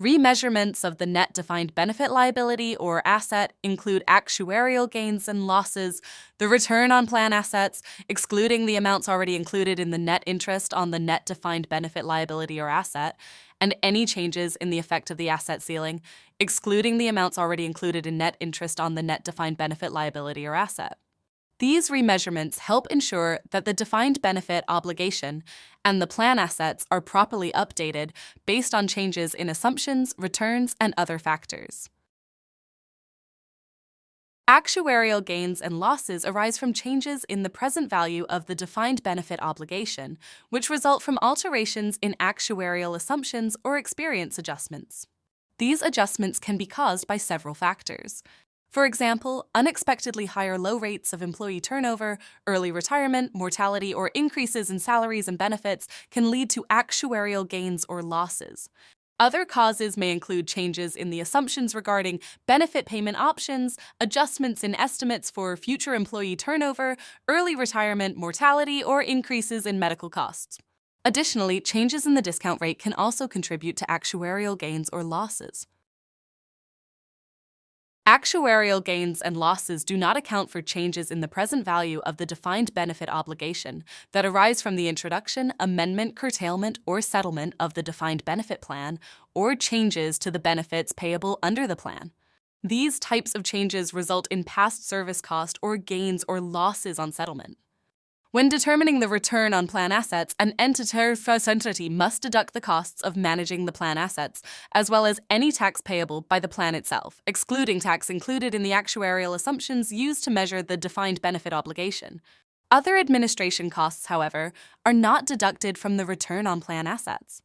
Remeasurements of the net defined benefit liability or asset include actuarial gains and losses, the return on plan assets, excluding the amounts already included in the net interest on the net defined benefit liability or asset, and any changes in the effect of the asset ceiling, excluding the amounts already included in net interest on the net defined benefit liability or asset. These remeasurements help ensure that the defined benefit obligation and the plan assets are properly updated based on changes in assumptions, returns, and other factors. Actuarial gains and losses arise from changes in the present value of the defined benefit obligation, which result from alterations in actuarial assumptions or experience adjustments. These adjustments can be caused by several factors. For example, unexpectedly higher low rates of employee turnover, early retirement, mortality, or increases in salaries and benefits can lead to actuarial gains or losses. Other causes may include changes in the assumptions regarding benefit payment options, adjustments in estimates for future employee turnover, early retirement, mortality, or increases in medical costs. Additionally, changes in the discount rate can also contribute to actuarial gains or losses. Actuarial gains and losses do not account for changes in the present value of the defined benefit obligation that arise from the introduction, amendment, curtailment, or settlement of the defined benefit plan, or changes to the benefits payable under the plan. These types of changes result in past service cost or gains or losses on settlement. When determining the return on plan assets, an entity must deduct the costs of managing the plan assets, as well as any tax payable by the plan itself, excluding tax included in the actuarial assumptions used to measure the defined benefit obligation. Other administration costs, however, are not deducted from the return on plan assets.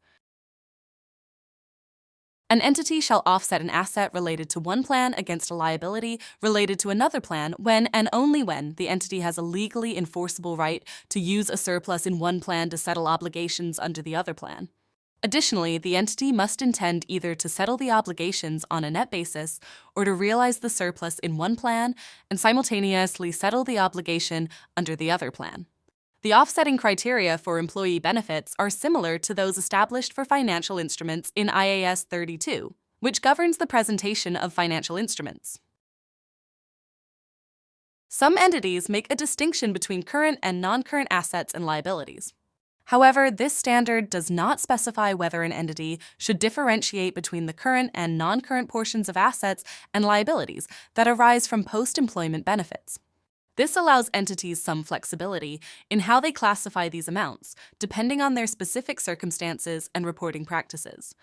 An entity shall offset an asset related to one plan against a liability related to another plan when and only when the entity has a legally enforceable right to use a surplus in one plan to settle obligations under the other plan. Additionally, the entity must intend either to settle the obligations on a net basis or to realize the surplus in one plan and simultaneously settle the obligation under the other plan. The offsetting criteria for employee benefits are similar to those established for financial instruments in IAS 32, which governs the presentation of financial instruments. Some entities make a distinction between current and non-current assets and liabilities. However, this standard does not specify whether an entity should differentiate between the current and non-current portions of assets and liabilities that arise from post-employment benefits. This allows entities some flexibility in how they classify these amounts, depending on their specific circumstances and reporting practices.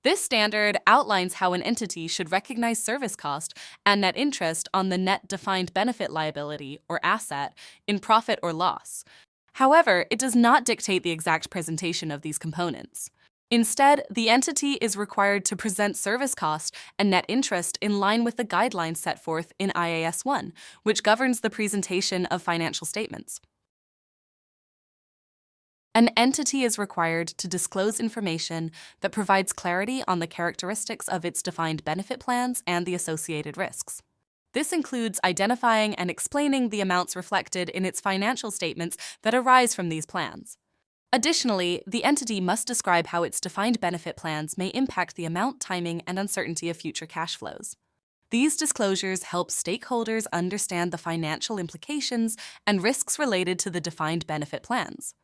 This standard outlines how an entity should recognize service cost and net interest on the net defined benefit liability or asset in profit or loss. However, it does not dictate the exact presentation of these components. Instead, the entity is required to present service cost and net interest in line with the guidelines set forth in IAS 1, which governs the presentation of financial statements. An entity is required to disclose information that provides clarity on the characteristics of its defined benefit plans and the associated risks. This includes identifying and explaining the amounts reflected in its financial statements that arise from these plans. Additionally, the entity must describe how its defined benefit plans may impact the amount, timing, and uncertainty of future cash flows. These disclosures help stakeholders understand the financial implications and risks related to the defined benefit plans.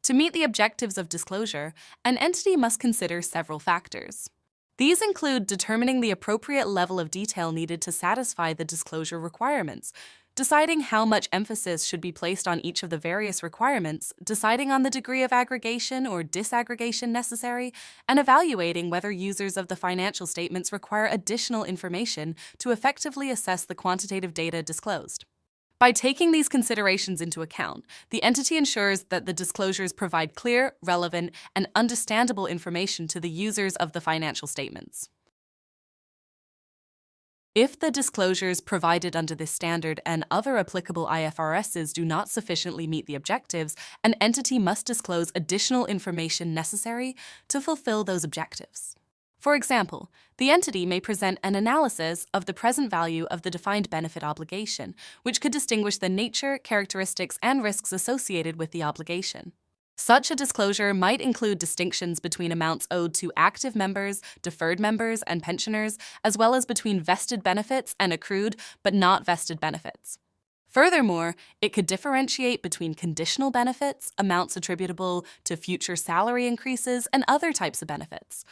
To meet the objectives of disclosure, an entity must consider several factors. These include determining the appropriate level of detail needed to satisfy the disclosure requirements, deciding how much emphasis should be placed on each of the various requirements, deciding on the degree of aggregation or disaggregation necessary, and evaluating whether users of the financial statements require additional information to effectively assess the quantitative data disclosed. By taking these considerations into account, the entity ensures that the disclosures provide clear, relevant, and understandable information to the users of the financial statements. If the disclosures provided under this standard and other applicable IFRSs do not sufficiently meet the objectives, an entity must disclose additional information necessary to fulfill those objectives. For example, the entity may present an analysis of the present value of the defined benefit obligation, which could distinguish the nature, characteristics, and risks associated with the obligation. Such a disclosure might include distinctions between amounts owed to active members, deferred members, and pensioners, as well as between vested benefits and accrued but not vested benefits. Furthermore, it could differentiate between conditional benefits, amounts attributable to future salary increases, and other types of benefits.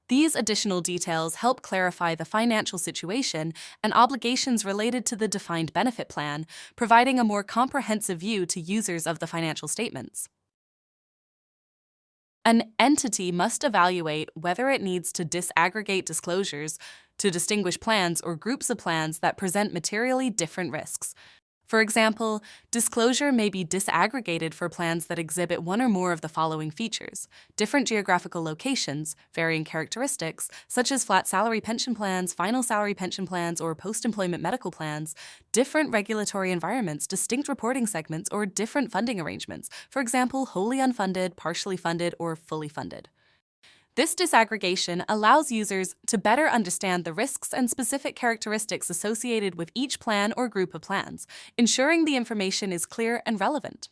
These additional details help clarify the financial situation and obligations related to the defined benefit plan, providing a more comprehensive view to users of the financial statements. An entity must evaluate whether it needs to disaggregate disclosures to distinguish plans or groups of plans that present materially different risks. For example, disclosure may be disaggregated for plans that exhibit one or more of the following features: different geographical locations, varying characteristics, such as flat salary pension plans, final salary pension plans, or post-employment medical plans, different regulatory environments, distinct reporting segments, or different funding arrangements, for example, wholly unfunded, partially funded, or fully funded. This disaggregation allows users to better understand the risks and specific characteristics associated with each plan or group of plans, ensuring the information is clear and relevant.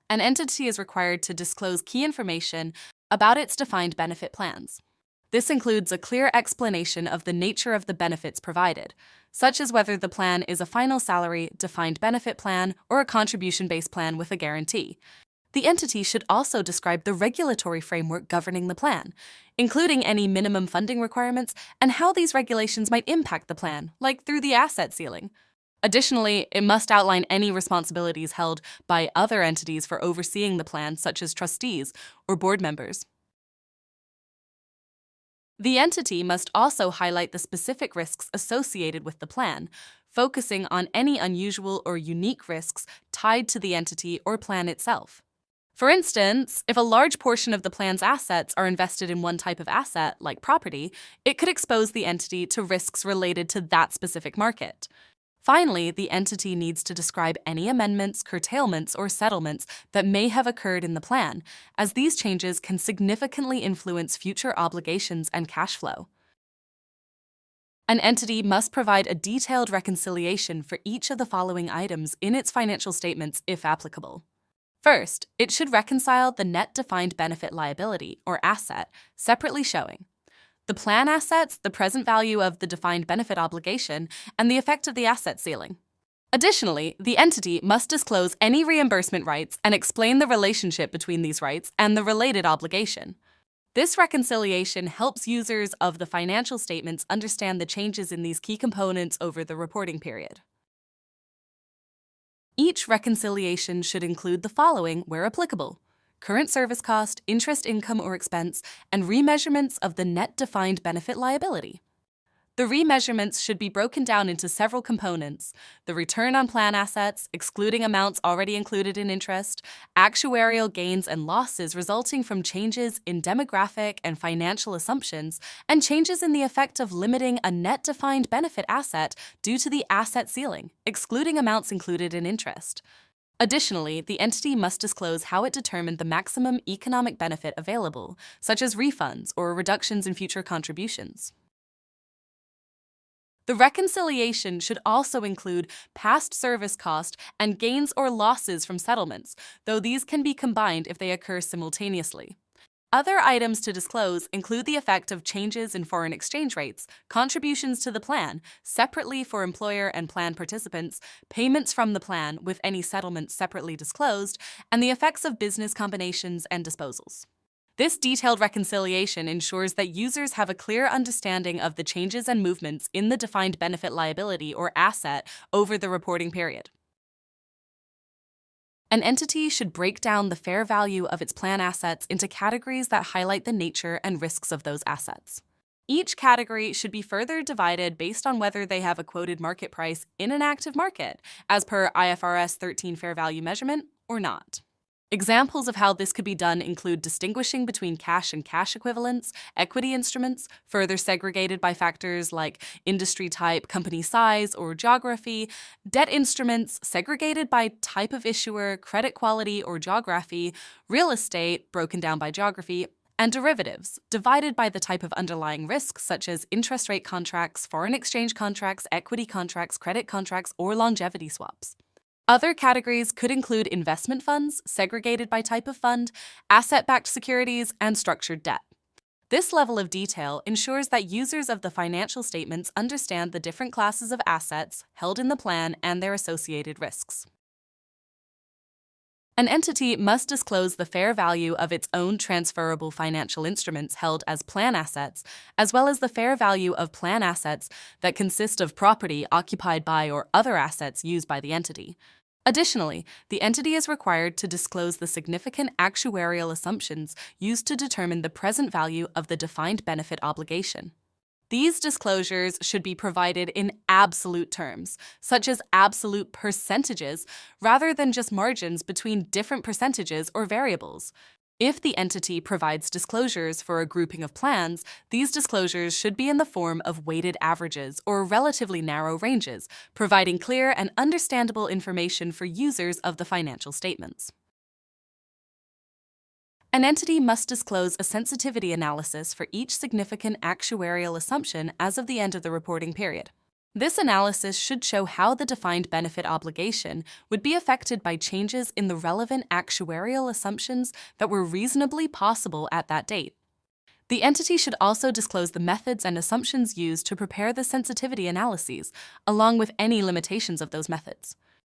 An entity is required to disclose key information about its defined benefit plans. This includes a clear explanation of the nature of the benefits provided, such as whether the plan is a final salary, defined benefit plan, or a contribution-based plan with a guarantee. The entity should also describe the regulatory framework governing the plan, including any minimum funding requirements and how these regulations might impact the plan, like through the asset ceiling. Additionally, it must outline any responsibilities held by other entities for overseeing the plan, such as trustees or board members. The entity must also highlight the specific risks associated with the plan, focusing on any unusual or unique risks tied to the entity or plan itself. For instance, if a large portion of the plan's assets are invested in one type of asset, like property, it could expose the entity to risks related to that specific market. Finally, the entity needs to describe any amendments, curtailments, or settlements that may have occurred in the plan, as these changes can significantly influence future obligations and cash flow. An entity must provide a detailed reconciliation for each of the following items in its financial statements if applicable. First, it should reconcile the net defined benefit liability, or asset, separately showing the plan assets, the present value of the defined benefit obligation, and the effect of the asset ceiling. Additionally, the entity must disclose any reimbursement rights and explain the relationship between these rights and the related obligation. This reconciliation helps users of the financial statements understand the changes in these key components over the reporting period. Each reconciliation should include the following where applicable: current service cost, interest income or expense, and remeasurements of the net defined benefit liability. The remeasurements should be broken down into several components: the return on plan assets, excluding amounts already included in interest, actuarial gains and losses resulting from changes in demographic and financial assumptions, and changes in the effect of limiting a net defined benefit asset due to the asset ceiling, excluding amounts included in interest. Additionally, the entity must disclose how it determined the maximum economic benefit available, such as refunds or reductions in future contributions. The reconciliation should also include past service cost and gains or losses from settlements, though these can be combined if they occur simultaneously. Other items to disclose include the effect of changes in foreign exchange rates, contributions to the plan, separately for employer and plan participants, payments from the plan with any settlements separately disclosed, and the effects of business combinations and disposals. This detailed reconciliation ensures that users have a clear understanding of the changes and movements in the defined benefit liability or asset over the reporting period. An entity should break down the fair value of its plan assets into categories that highlight the nature and risks of those assets. Each category should be further divided based on whether they have a quoted market price in an active market, as per IFRS 13 fair value measurement, or not. Examples of how this could be done include distinguishing between cash and cash equivalents, equity instruments, further segregated by factors like industry type, company size, or geography, debt instruments segregated by type of issuer, credit quality, or geography, real estate broken down by geography, and derivatives divided by the type of underlying risk, such as interest rate contracts, foreign exchange contracts, equity contracts, credit contracts, or longevity swaps. Other categories could include investment funds, segregated by type of fund, asset-backed securities, and structured debt. This level of detail ensures that users of the financial statements understand the different classes of assets held in the plan and their associated risks. An entity must disclose the fair value of its own transferable financial instruments held as plan assets, as well as the fair value of plan assets that consist of property occupied by or other assets used by the entity. Additionally, the entity is required to disclose the significant actuarial assumptions used to determine the present value of the defined benefit obligation. These disclosures should be provided in absolute terms, such as absolute percentages, rather than just margins between different percentages or variables. If the entity provides disclosures for a grouping of plans, these disclosures should be in the form of weighted averages or relatively narrow ranges, providing clear and understandable information for users of the financial statements. An entity must disclose a sensitivity analysis for each significant actuarial assumption as of the end of the reporting period. This analysis should show how the defined benefit obligation would be affected by changes in the relevant actuarial assumptions that were reasonably possible at that date. The entity should also disclose the methods and assumptions used to prepare the sensitivity analyses, along with any limitations of those methods.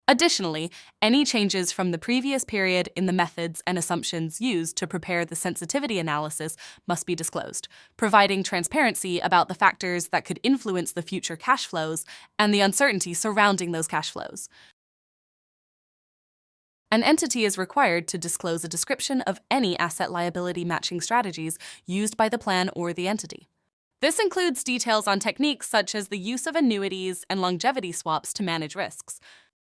Additionally, any changes from the previous period in the methods and assumptions used to prepare the sensitivity analysis must be disclosed, providing transparency about the factors that could influence the future cash flows and the uncertainty surrounding those cash flows. An entity is required to disclose a description of any asset-liability matching strategies used by the plan or the entity. This includes details on techniques such as the use of annuities and longevity swaps to manage risks.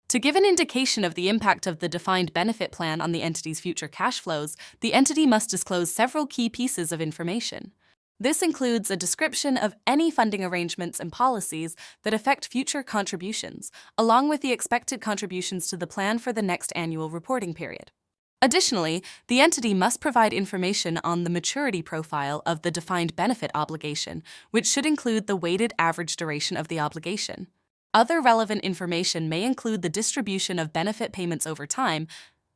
To give an indication of the impact of the defined benefit plan on the entity's future cash flows, the entity must disclose several key pieces of information. This includes a description of any funding arrangements and policies that affect future contributions, along with the expected contributions to the plan for the next annual reporting period. Additionally, the entity must provide information on the maturity profile of the defined benefit obligation, which should include the weighted average duration of the obligation. Other relevant information may include the distribution of benefit payments over time,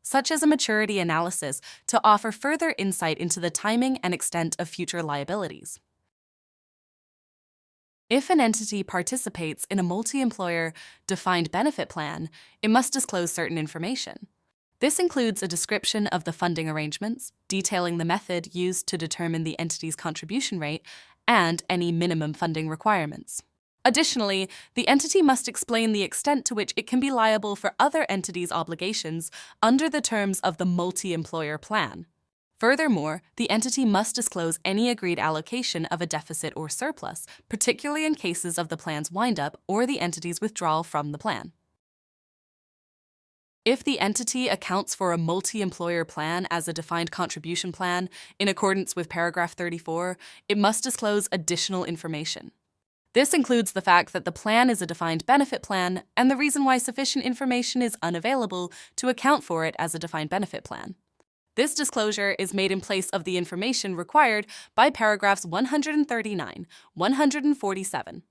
such as a maturity analysis to offer further insight into the timing and extent of future liabilities. If an entity participates in a multi-employer defined benefit plan, it must disclose certain information. This includes a description of the funding arrangements, detailing the method used to determine the entity's contribution rate, and any minimum funding requirements. Additionally, the entity must explain the extent to which it can be liable for other entities' obligations under the terms of the multi-employer plan. Furthermore, the entity must disclose any agreed allocation of a deficit or surplus, particularly in cases of the plan's wind-up or the entity's withdrawal from the plan. If the entity accounts for a multi-employer plan as a defined contribution plan in accordance with paragraph 34, it must disclose additional information. This includes the fact that the plan is a defined benefit plan and the reason why sufficient information is unavailable to account for it as a defined benefit plan. This disclosure is made in place of the information required by paragraphs 139, 147.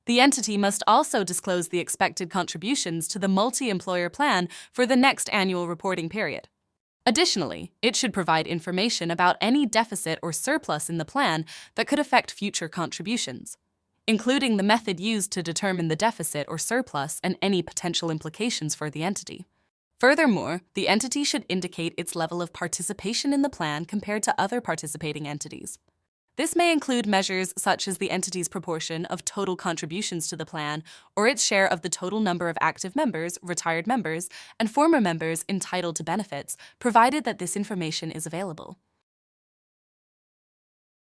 The entity must also disclose the expected contributions to the multi-employer plan for the next annual reporting period. Additionally, it should provide information about any deficit or surplus in the plan that could affect future contributions, including the method used to determine the deficit or surplus and any potential implications for the entity. Furthermore, the entity should indicate its level of participation in the plan compared to other participating entities. This may include measures such as the entity's proportion of total contributions to the plan or its share of the total number of active members, retired members, and former members entitled to benefits, provided that this information is available.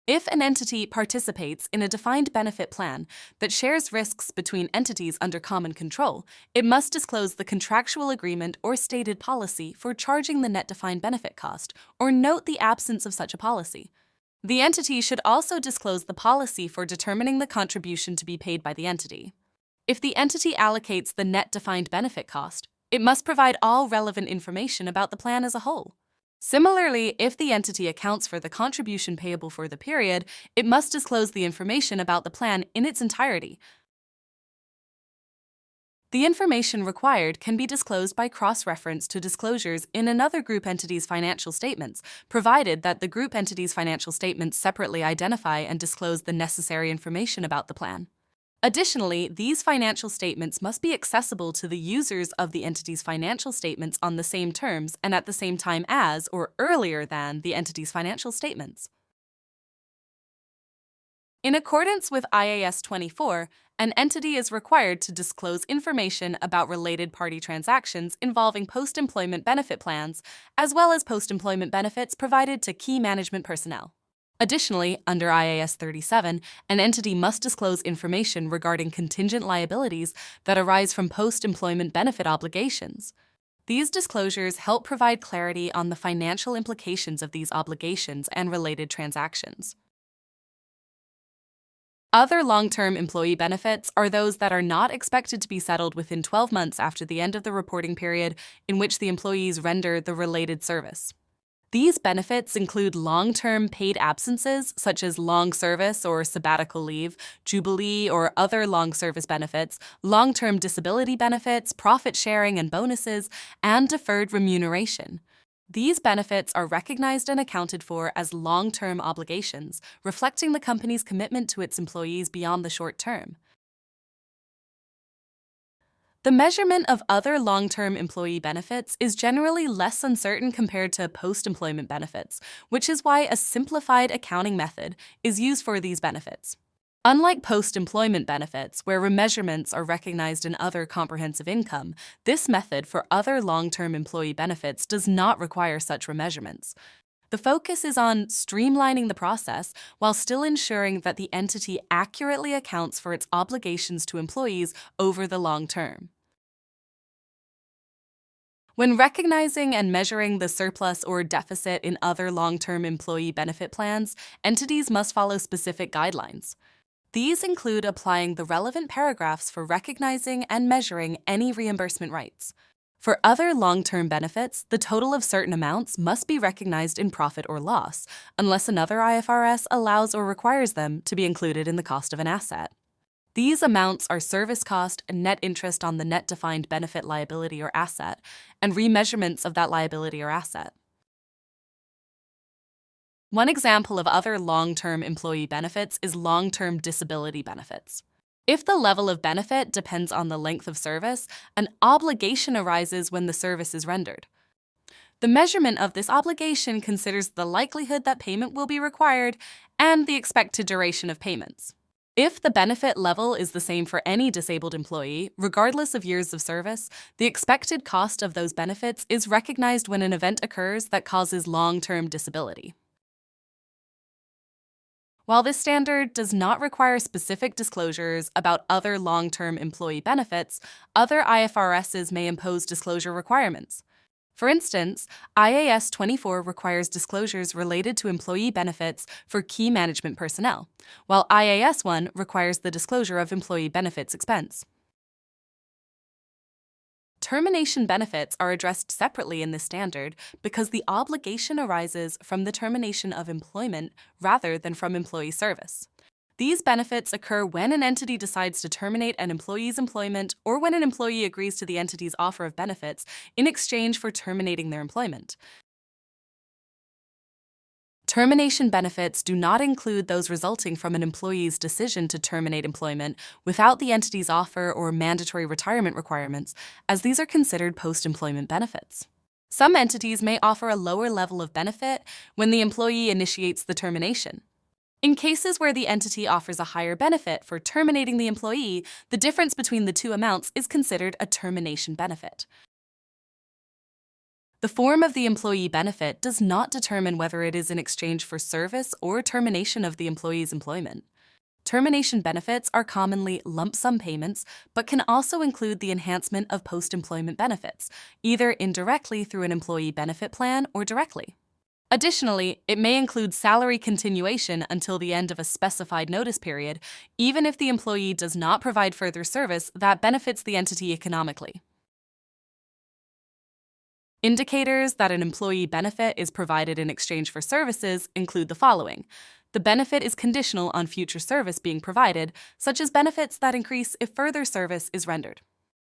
If an entity participates in a defined benefit plan that shares risks between entities under common control, it must disclose the contractual agreement or stated policy for charging the net defined benefit cost, or note the absence of such a policy. The entity should also disclose the policy for determining the contribution to be paid by the entity. If the entity allocates the net defined benefit cost, it must provide all relevant information about the plan as a whole. Similarly, if the entity accounts for the contribution payable for the period, it must disclose the information about the plan in its entirety. The information required can be disclosed by cross-reference to disclosures in another group entity's financial statements, provided that the group entity's financial statements separately identify and disclose the necessary information about the plan. Additionally, these financial statements must be accessible to the users of the entity's financial statements on the same terms and at the same time as or earlier than the entity's financial statements. In accordance with IAS 24, an entity is required to disclose information about related party transactions involving post-employment benefit plans, as well as post-employment benefits provided to key management personnel. Additionally, under IAS 37, an entity must disclose information regarding contingent liabilities that arise from post-employment benefit obligations. These disclosures help provide clarity on the financial implications of these obligations and related transactions. Other long-term employee benefits are those that are not expected to be settled within 12 months after the end of the reporting period in which the employees render the related service. These benefits include long-term paid absences, such as long service or sabbatical leave, jubilee or other long service benefits, long-term disability benefits, profit sharing and bonuses, and deferred remuneration. These benefits are recognized and accounted for as long-term obligations, reflecting the company's commitment to its employees beyond the short term. The measurement of other long-term employee benefits is generally less uncertain compared to post-employment benefits, which is why a simplified accounting method is used for these benefits. Unlike post-employment benefits, where remeasurements are recognized in other comprehensive income, this method for other long-term employee benefits does not require such remeasurements. The focus is on streamlining the process while still ensuring that the entity accurately accounts for its obligations to employees over the long term. When recognizing and measuring the surplus or deficit in other long-term employee benefit plans, entities must follow specific guidelines. These include applying the relevant paragraphs for recognizing and measuring any reimbursement rights. For other long-term benefits, the total of certain amounts must be recognized in profit or loss, unless another IFRS allows or requires them to be included in the cost of an asset. These amounts are service cost and net interest on the net defined benefit liability or asset, and remeasurements of that liability or asset. One example of other long-term employee benefits is long-term disability benefits. If the level of benefit depends on the length of service, an obligation arises when the service is rendered. The measurement of this obligation considers the likelihood that payment will be required and the expected duration of payments. If the benefit level is the same for any disabled employee, regardless of years of service, the expected cost of those benefits is recognized when an event occurs that causes long-term disability. While this standard does not require specific disclosures about other long-term employee benefits, other IFRSs may impose disclosure requirements. For instance, IAS 24 requires disclosures related to employee benefits for key management personnel, while IAS 1 requires the disclosure of employee benefits expense. Termination benefits are addressed separately in this standard because the obligation arises from the termination of employment rather than from employee service. These benefits occur when an entity decides to terminate an employee's employment or when an employee agrees to the entity's offer of benefits in exchange for terminating their employment. Termination benefits do not include those resulting from an employee's decision to terminate employment without the entity's offer or mandatory retirement requirements, as these are considered post-employment benefits. Some entities may offer a lower level of benefit when the employee initiates the termination. In cases where the entity offers a higher benefit for terminating the employee, the difference between the two amounts is considered a termination benefit. The form of the employee benefit does not determine whether it is in exchange for service or termination of the employee's employment. Termination benefits are commonly lump sum payments, but can also include the enhancement of post-employment benefits, either indirectly through an employee benefit plan or directly. Additionally, it may include salary continuation until the end of a specified notice period, even if the employee does not provide further service that benefits the entity economically. Indicators that an employee benefit is provided in exchange for services include the following. The benefit is conditional on future service being provided, such as benefits that increase if further service is rendered.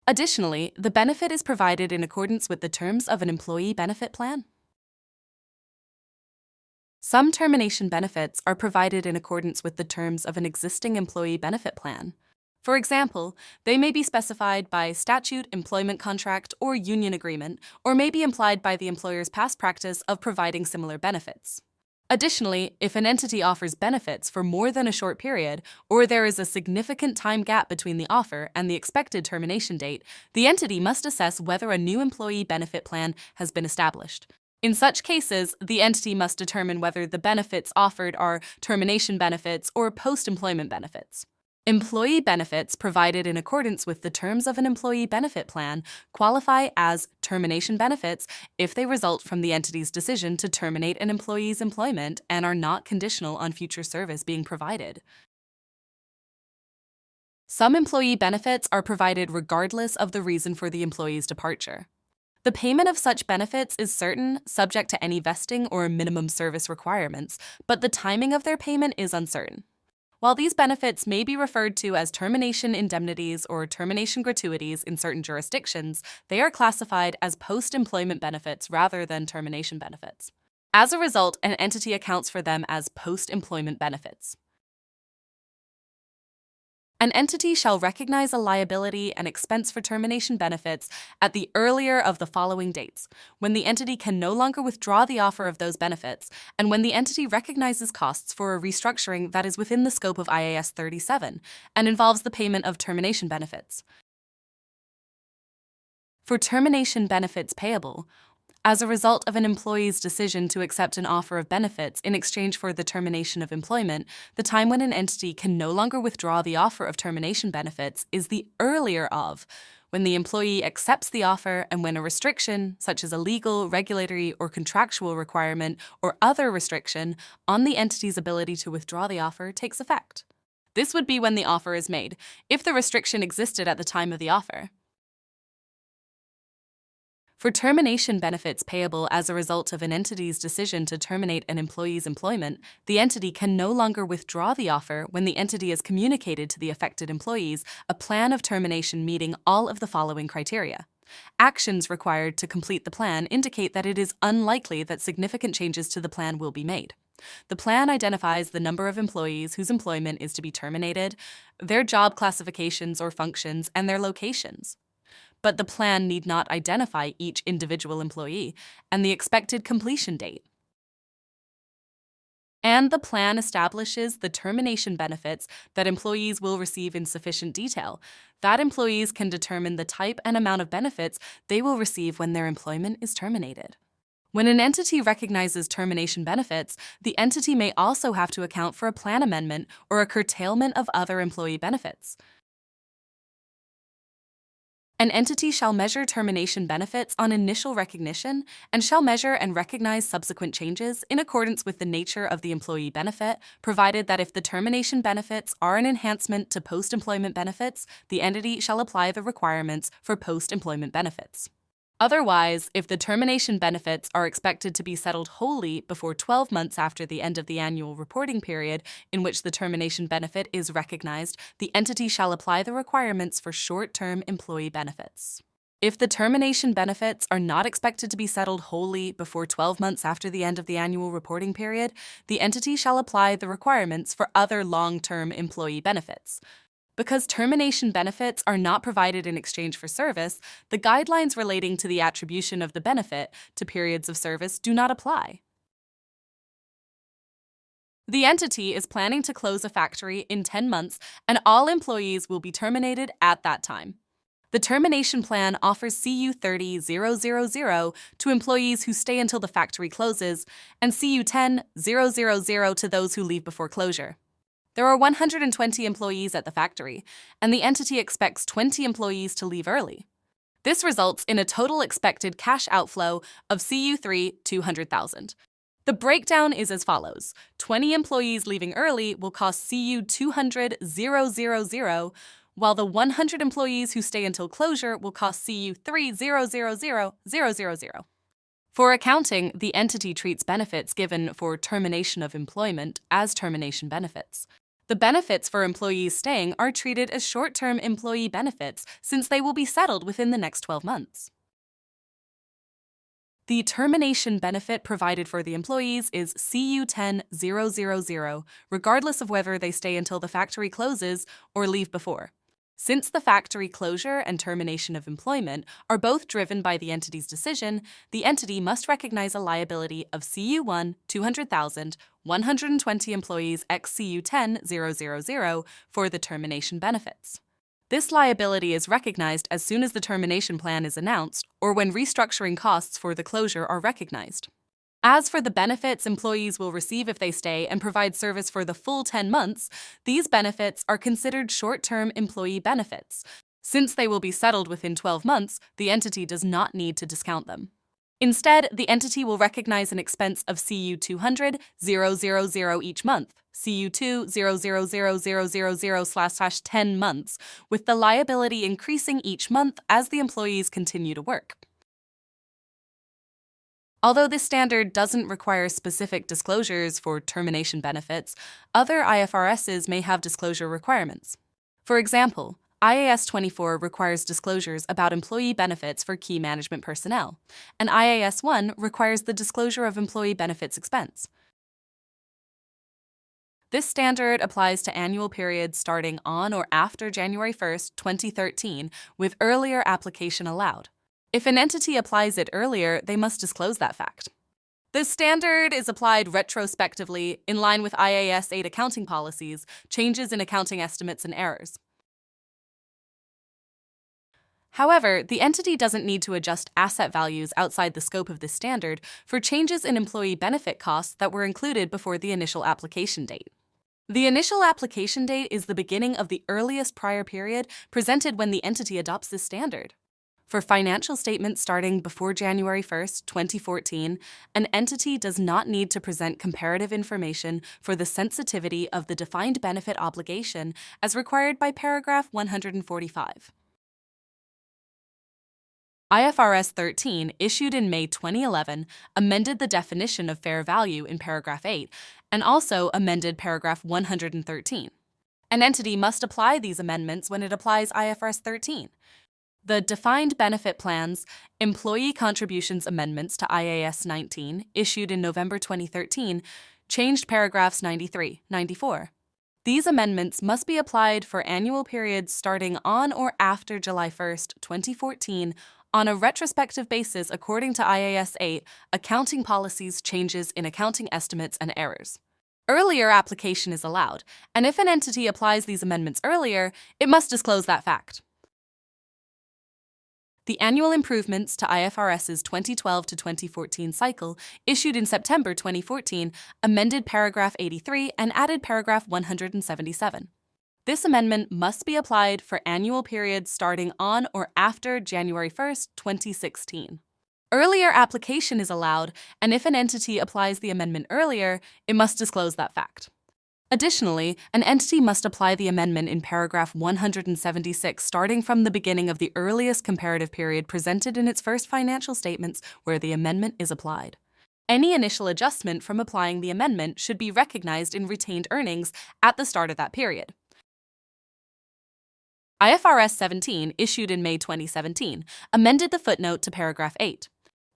Additionally, the benefit is provided in accordance with the terms of an employee benefit plan. Some termination benefits are provided in accordance with the terms of an existing employee benefit plan. For example, they may be specified by statute, employment contract, or union agreement, or may be implied by the employer's past practice of providing similar benefits. Additionally, if an entity offers benefits for more than a short period, or there is a significant time gap between the offer and the expected termination date, the entity must assess whether a new employee benefit plan has been established. In such cases, the entity must determine whether the benefits offered are termination benefits or post-employment benefits. Employee benefits provided in accordance with the terms of an employee benefit plan qualify as termination benefits if they result from the entity's decision to terminate an employee's employment and are not conditional on future service being provided. Some employee benefits are provided regardless of the reason for the employee's departure. The payment of such benefits is certain, subject to any vesting or minimum service requirements, but the timing of their payment is uncertain. While these benefits may be referred to as termination indemnities or termination gratuities in certain jurisdictions, they are classified as post-employment benefits rather than termination benefits. As a result, an entity accounts for them as post-employment benefits. An entity shall recognize a liability and expense for termination benefits at the earlier of the following dates, when the entity can no longer withdraw the offer of those benefits, and when the entity recognizes costs for a restructuring that is within the scope of IAS 37 and involves the payment of termination benefits. For termination benefits payable, as a result of an employee's decision to accept an offer of benefits in exchange for the termination of employment, the time when an entity can no longer withdraw the offer of termination benefits is the earlier of, when the employee accepts the offer and when a restriction, such as a legal, regulatory, or contractual requirement or other restriction on the entity's ability to withdraw the offer takes effect. This would be when the offer is made, if the restriction existed at the time of the offer. For termination benefits payable as a result of an entity's decision to terminate an employee's employment, the entity can no longer withdraw the offer when the entity has communicated to the affected employees a plan of termination meeting all of the following criteria. Actions required to complete the plan indicate that it is unlikely that significant changes to the plan will be made. The plan identifies the number of employees whose employment is to be terminated, their job classifications or functions, and their locations. But the plan need not identify each individual employee and the expected completion date. And the plan establishes the termination benefits that employees will receive in sufficient detail, that employees can determine the type and amount of benefits they will receive when their employment is terminated. When an entity recognizes termination benefits, the entity may also have to account for a plan amendment or a curtailment of other employee benefits. An entity shall measure termination benefits on initial recognition and shall measure and recognize subsequent changes in accordance with the nature of the employee benefit, provided that if the termination benefits are an enhancement to post-employment benefits, the entity shall apply the requirements for post-employment benefits. Otherwise, if the termination benefits are expected to be settled wholly before 12 months after the end of the annual reporting period in which the termination benefit is recognized, the entity shall apply the requirements for short-term employee benefits. If the termination benefits are not expected to be settled wholly before 12 months after the end of the annual reporting period, the entity shall apply the requirements for other long-term employee benefits. Because termination benefits are not provided in exchange for service, the guidelines relating to the attribution of the benefit to periods of service do not apply. The entity is planning to close a factory in 10 months, and all employees will be terminated at that time. The termination plan offers CU 30,000 to employees who stay until the factory closes, and CU 10,000 to those who leave before closure. There are 120 employees at the factory, and the entity expects 20 employees to leave early. This results in a total expected cash outflow of CU3 $200,000. The breakdown is as follows. 20 employees leaving early will cost CU 200,000, while the 100 employees who stay until closure will cost CU 300,000. For accounting, the entity treats benefits given for termination of employment as termination benefits. The benefits for employees staying are treated as short-term employee benefits since they will be settled within the next 12 months. The termination benefit provided for the employees is CU 10,000, regardless of whether they stay until the factory closes or leave before. Since the factory closure and termination of employment are both driven by the entity's decision, the entity must recognize a liability of CU1 $200,000, 120 employees ex CU 10,000 for the termination benefits. This liability is recognized as soon as the termination plan is announced or when restructuring costs for the closure are recognized. As for the benefits employees will receive if they stay and provide service for the full 10 months, these benefits are considered short-term employee benefits. Since they will be settled within 12 months, the entity does not need to discount them. Instead, the entity will recognize an expense of CU 200,000 each month, CU 200,000/10 months, with the liability increasing each month as the employees continue to work. Although this standard doesn't require specific disclosures for termination benefits, other IFRSs may have disclosure requirements. For example, IAS 24 requires disclosures about employee benefits for key management personnel, and IAS 1 requires the disclosure of employee benefits expense. This standard applies to annual periods starting on or after January 1, 2013, with earlier application allowed. If an entity applies it earlier, they must disclose that fact. The standard is applied retrospectively in line with IAS 8 accounting policies, changes in accounting estimates and errors. However, the entity doesn't need to adjust asset values outside the scope of this standard for changes in employee benefit costs that were included before the initial application date. The initial application date is the beginning of the earliest prior period presented when the entity adopts this standard. For financial statements starting before January 1, 2014, an entity does not need to present comparative information for the sensitivity of the defined benefit obligation as required by paragraph 145. IFRS 13, issued in May 2011, amended the definition of fair value in paragraph 8 and also amended paragraph 113. An entity must apply these amendments when it applies IFRS 13. The Defined Benefit Plans, Employee Contributions Amendments to IAS 19, issued in November 2013, changed paragraphs 93, 94. These amendments must be applied for annual periods starting on or after July 1, 2014, on a retrospective basis according to IAS 8, accounting policies changes in accounting estimates and errors. Earlier application is allowed, and if an entity applies these amendments earlier, it must disclose that fact. The Annual Improvements to IFRS's 2012 to 2014 cycle, issued in September 2014, amended paragraph 83 and added paragraph 177. This amendment must be applied for annual periods starting on or after January 1, 2016. Earlier application is allowed, and if an entity applies the amendment earlier, it must disclose that fact. Additionally, an entity must apply the amendment in paragraph 176 starting from the beginning of the earliest comparative period presented in its first financial statements where the amendment is applied. Any initial adjustment from applying the amendment should be recognized in retained earnings at the start of that period. IFRS 17, issued in May 2017, amended the footnote to paragraph 8.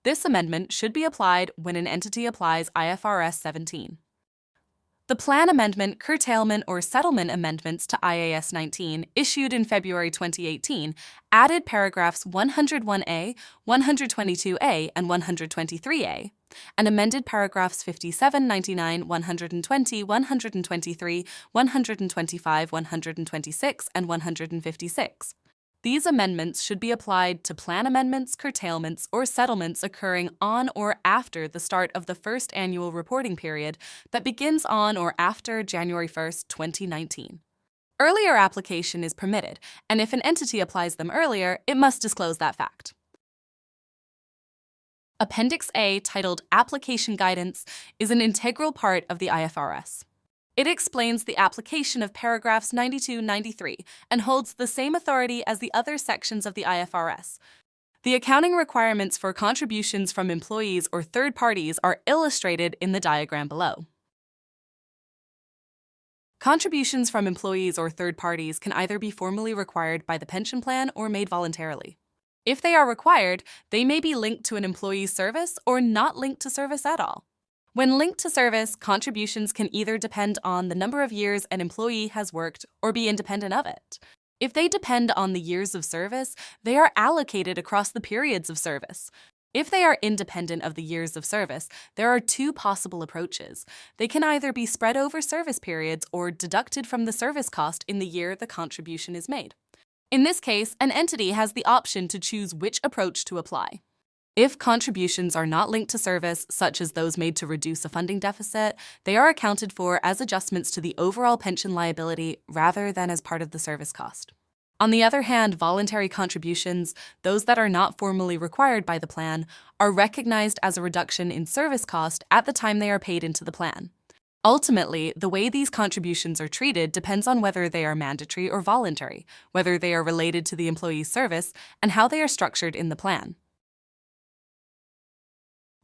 This amendment should be applied when an entity applies IFRS 17. The Plan Amendment, Curtailment, or Settlement Amendments to IAS 19, issued in February 2018, added paragraphs 101A, 122A, and 123A, and amended paragraphs 57, 99, 120, 123, 125, 126, and 156. These amendments should be applied to plan amendments, curtailments, or settlements occurring on or after the start of the first annual reporting period that begins on or after January 1, 2019. Earlier application is permitted, and if an entity applies them earlier, it must disclose that fact. Appendix A, titled Application Guidance, is an integral part of the IFRS. It explains the application of paragraphs 92-93 and holds the same authority as the other sections of the IFRS. The accounting requirements for contributions from employees or third parties are illustrated in the diagram below. Contributions from employees or third parties can either be formally required by the pension plan or made voluntarily. If they are required, they may be linked to an employee's service or not linked to service at all. When linked to service, contributions can either depend on the number of years an employee has worked or be independent of it. If they depend on the years of service, they are allocated across the periods of service. If they are independent of the years of service, there are two possible approaches. They can either be spread over service periods or deducted from the service cost in the year the contribution is made. In this case, an entity has the option to choose which approach to apply. If contributions are not linked to service, such as those made to reduce a funding deficit, they are accounted for as adjustments to the overall pension liability rather than as part of the service cost. On the other hand, voluntary contributions, those that are not formally required by the plan, are recognized as a reduction in service cost at the time they are paid into the plan. Ultimately, the way these contributions are treated depends on whether they are mandatory or voluntary, whether they are related to the employee's service, and how they are structured in the plan.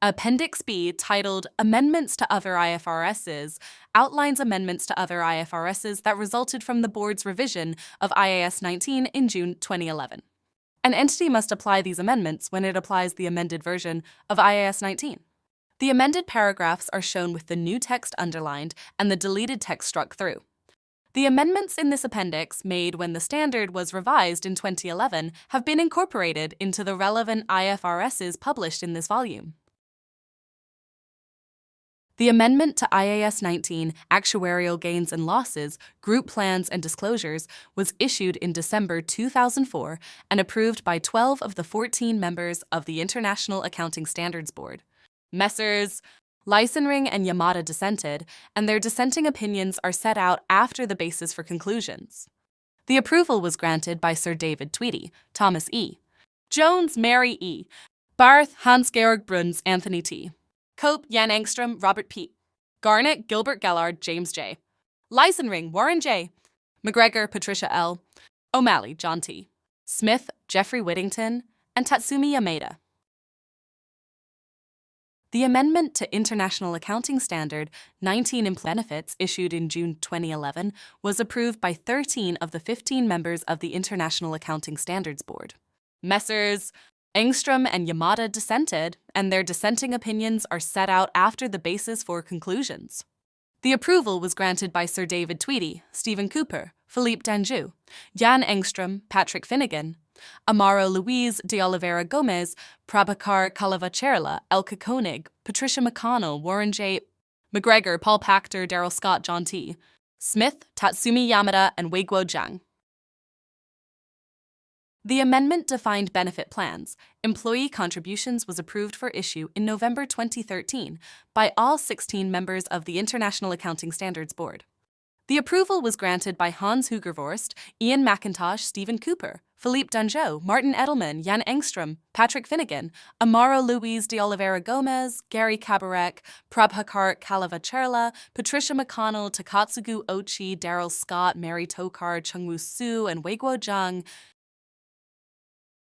Appendix B, titled Amendments to Other IFRSs, outlines amendments to other IFRSs that resulted from the board's revision of IAS 19 in June 2011. An entity must apply these amendments when it applies the amended version of IAS 19. The amended paragraphs are shown with the new text underlined and the deleted text struck through. The amendments in this appendix, made when the standard was revised in 2011, have been incorporated into the relevant IFRSs published in this volume. The amendment to IAS 19, Actuarial Gains and Losses, Group Plans and Disclosures, was issued in December 2004 and approved by 12 of the 14 members of the International Accounting Standards Board. Messrs. Lysenring and Yamada dissented, and their dissenting opinions are set out after the basis for conclusions. The approval was granted by Sir David Tweedy, Thomas E. Jones, Mary E. Barth, Hans-Georg Bruns, Anthony T. Cope, Jan Engstrom, Robert P. Garnett, Gilbert Gellard, James J. Lysenring, Warren J. McGregor, Patricia L. O'Malley, John T. Smith, Jeffrey Whittington, and Tatsumi Yamada. The amendment to International Accounting Standard 19 Benefits issued in June 2011 was approved by 13 of the 15 members of the International Accounting Standards Board. Messrs. Engstrom and Yamada dissented, and their dissenting opinions are set out after the basis for conclusions. The approval was granted by Sir David Tweedy, Stephen Cooper, Philippe Danjou, Jan Engstrom, Patrick Finnegan, Amaro Luis de Oliveira Gomez, Prabhakar Kalavacherla, Elke Koenig, Patricia McConnell, Warren J. McGregor, Paul Pachter, Daryl Scott, John T. Smith, Tatsumi Yamada, and Weiguo Zhang. The amendment defined benefit plans. Employee contributions was approved for issue in November 2013 by all 16 members of the International Accounting Standards Board. The approval was granted by Hans Hugervorst, Ian McIntosh, Stephen Cooper, Philippe Danjou, Martin Edelman, Jan Engstrom, Patrick Finnegan, Amaro Luis de Oliveira Gomez, Gary Kabarek, Prabhakar Kalavacherla, Patricia McConnell, Takatsugu Ochi, Daryl Scott, Mary Tokar, Chungwoo Su, and Weiguo Zhang.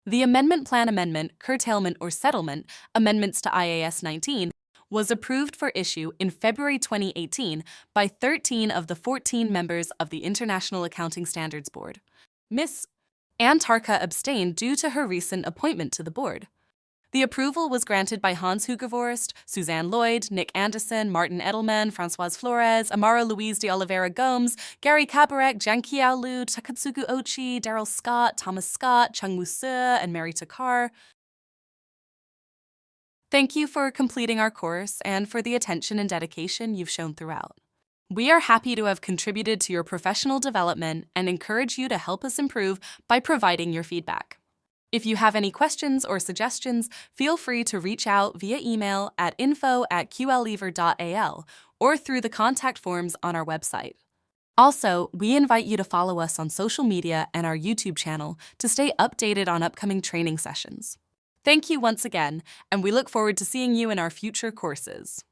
The amendment plan amendment, curtailment, or settlement, amendments to IAS 19, was approved for issue in February 2018 by 13 of the 14 members of the International Accounting Standards Board. Ms. Antarka abstained due to her recent appointment to the board. The approval was granted by Hans Hugervorst, Suzanne Lloyd, Nick Anderson, Martin Edelman, Françoise Flores, Amaro Luis de Oliveira Gomes, Gary Kabarek, Jiang Qiao Lu, Takatsugu Ochi, Daryl Scott, Thomas Scott, Chungwoo Su, and Mary Takar. Thank you for completing our course and for the attention and dedication you've shown throughout. We are happy to have contributed to your professional development and encourage you to help us improve by providing your feedback. If you have any questions or suggestions, feel free to reach out via email at info@qlever.al or through the contact forms on our website. Also, we invite you to follow us on social media and our YouTube channel to stay updated on upcoming training sessions. Thank you once again, and we look forward to seeing you in our future courses.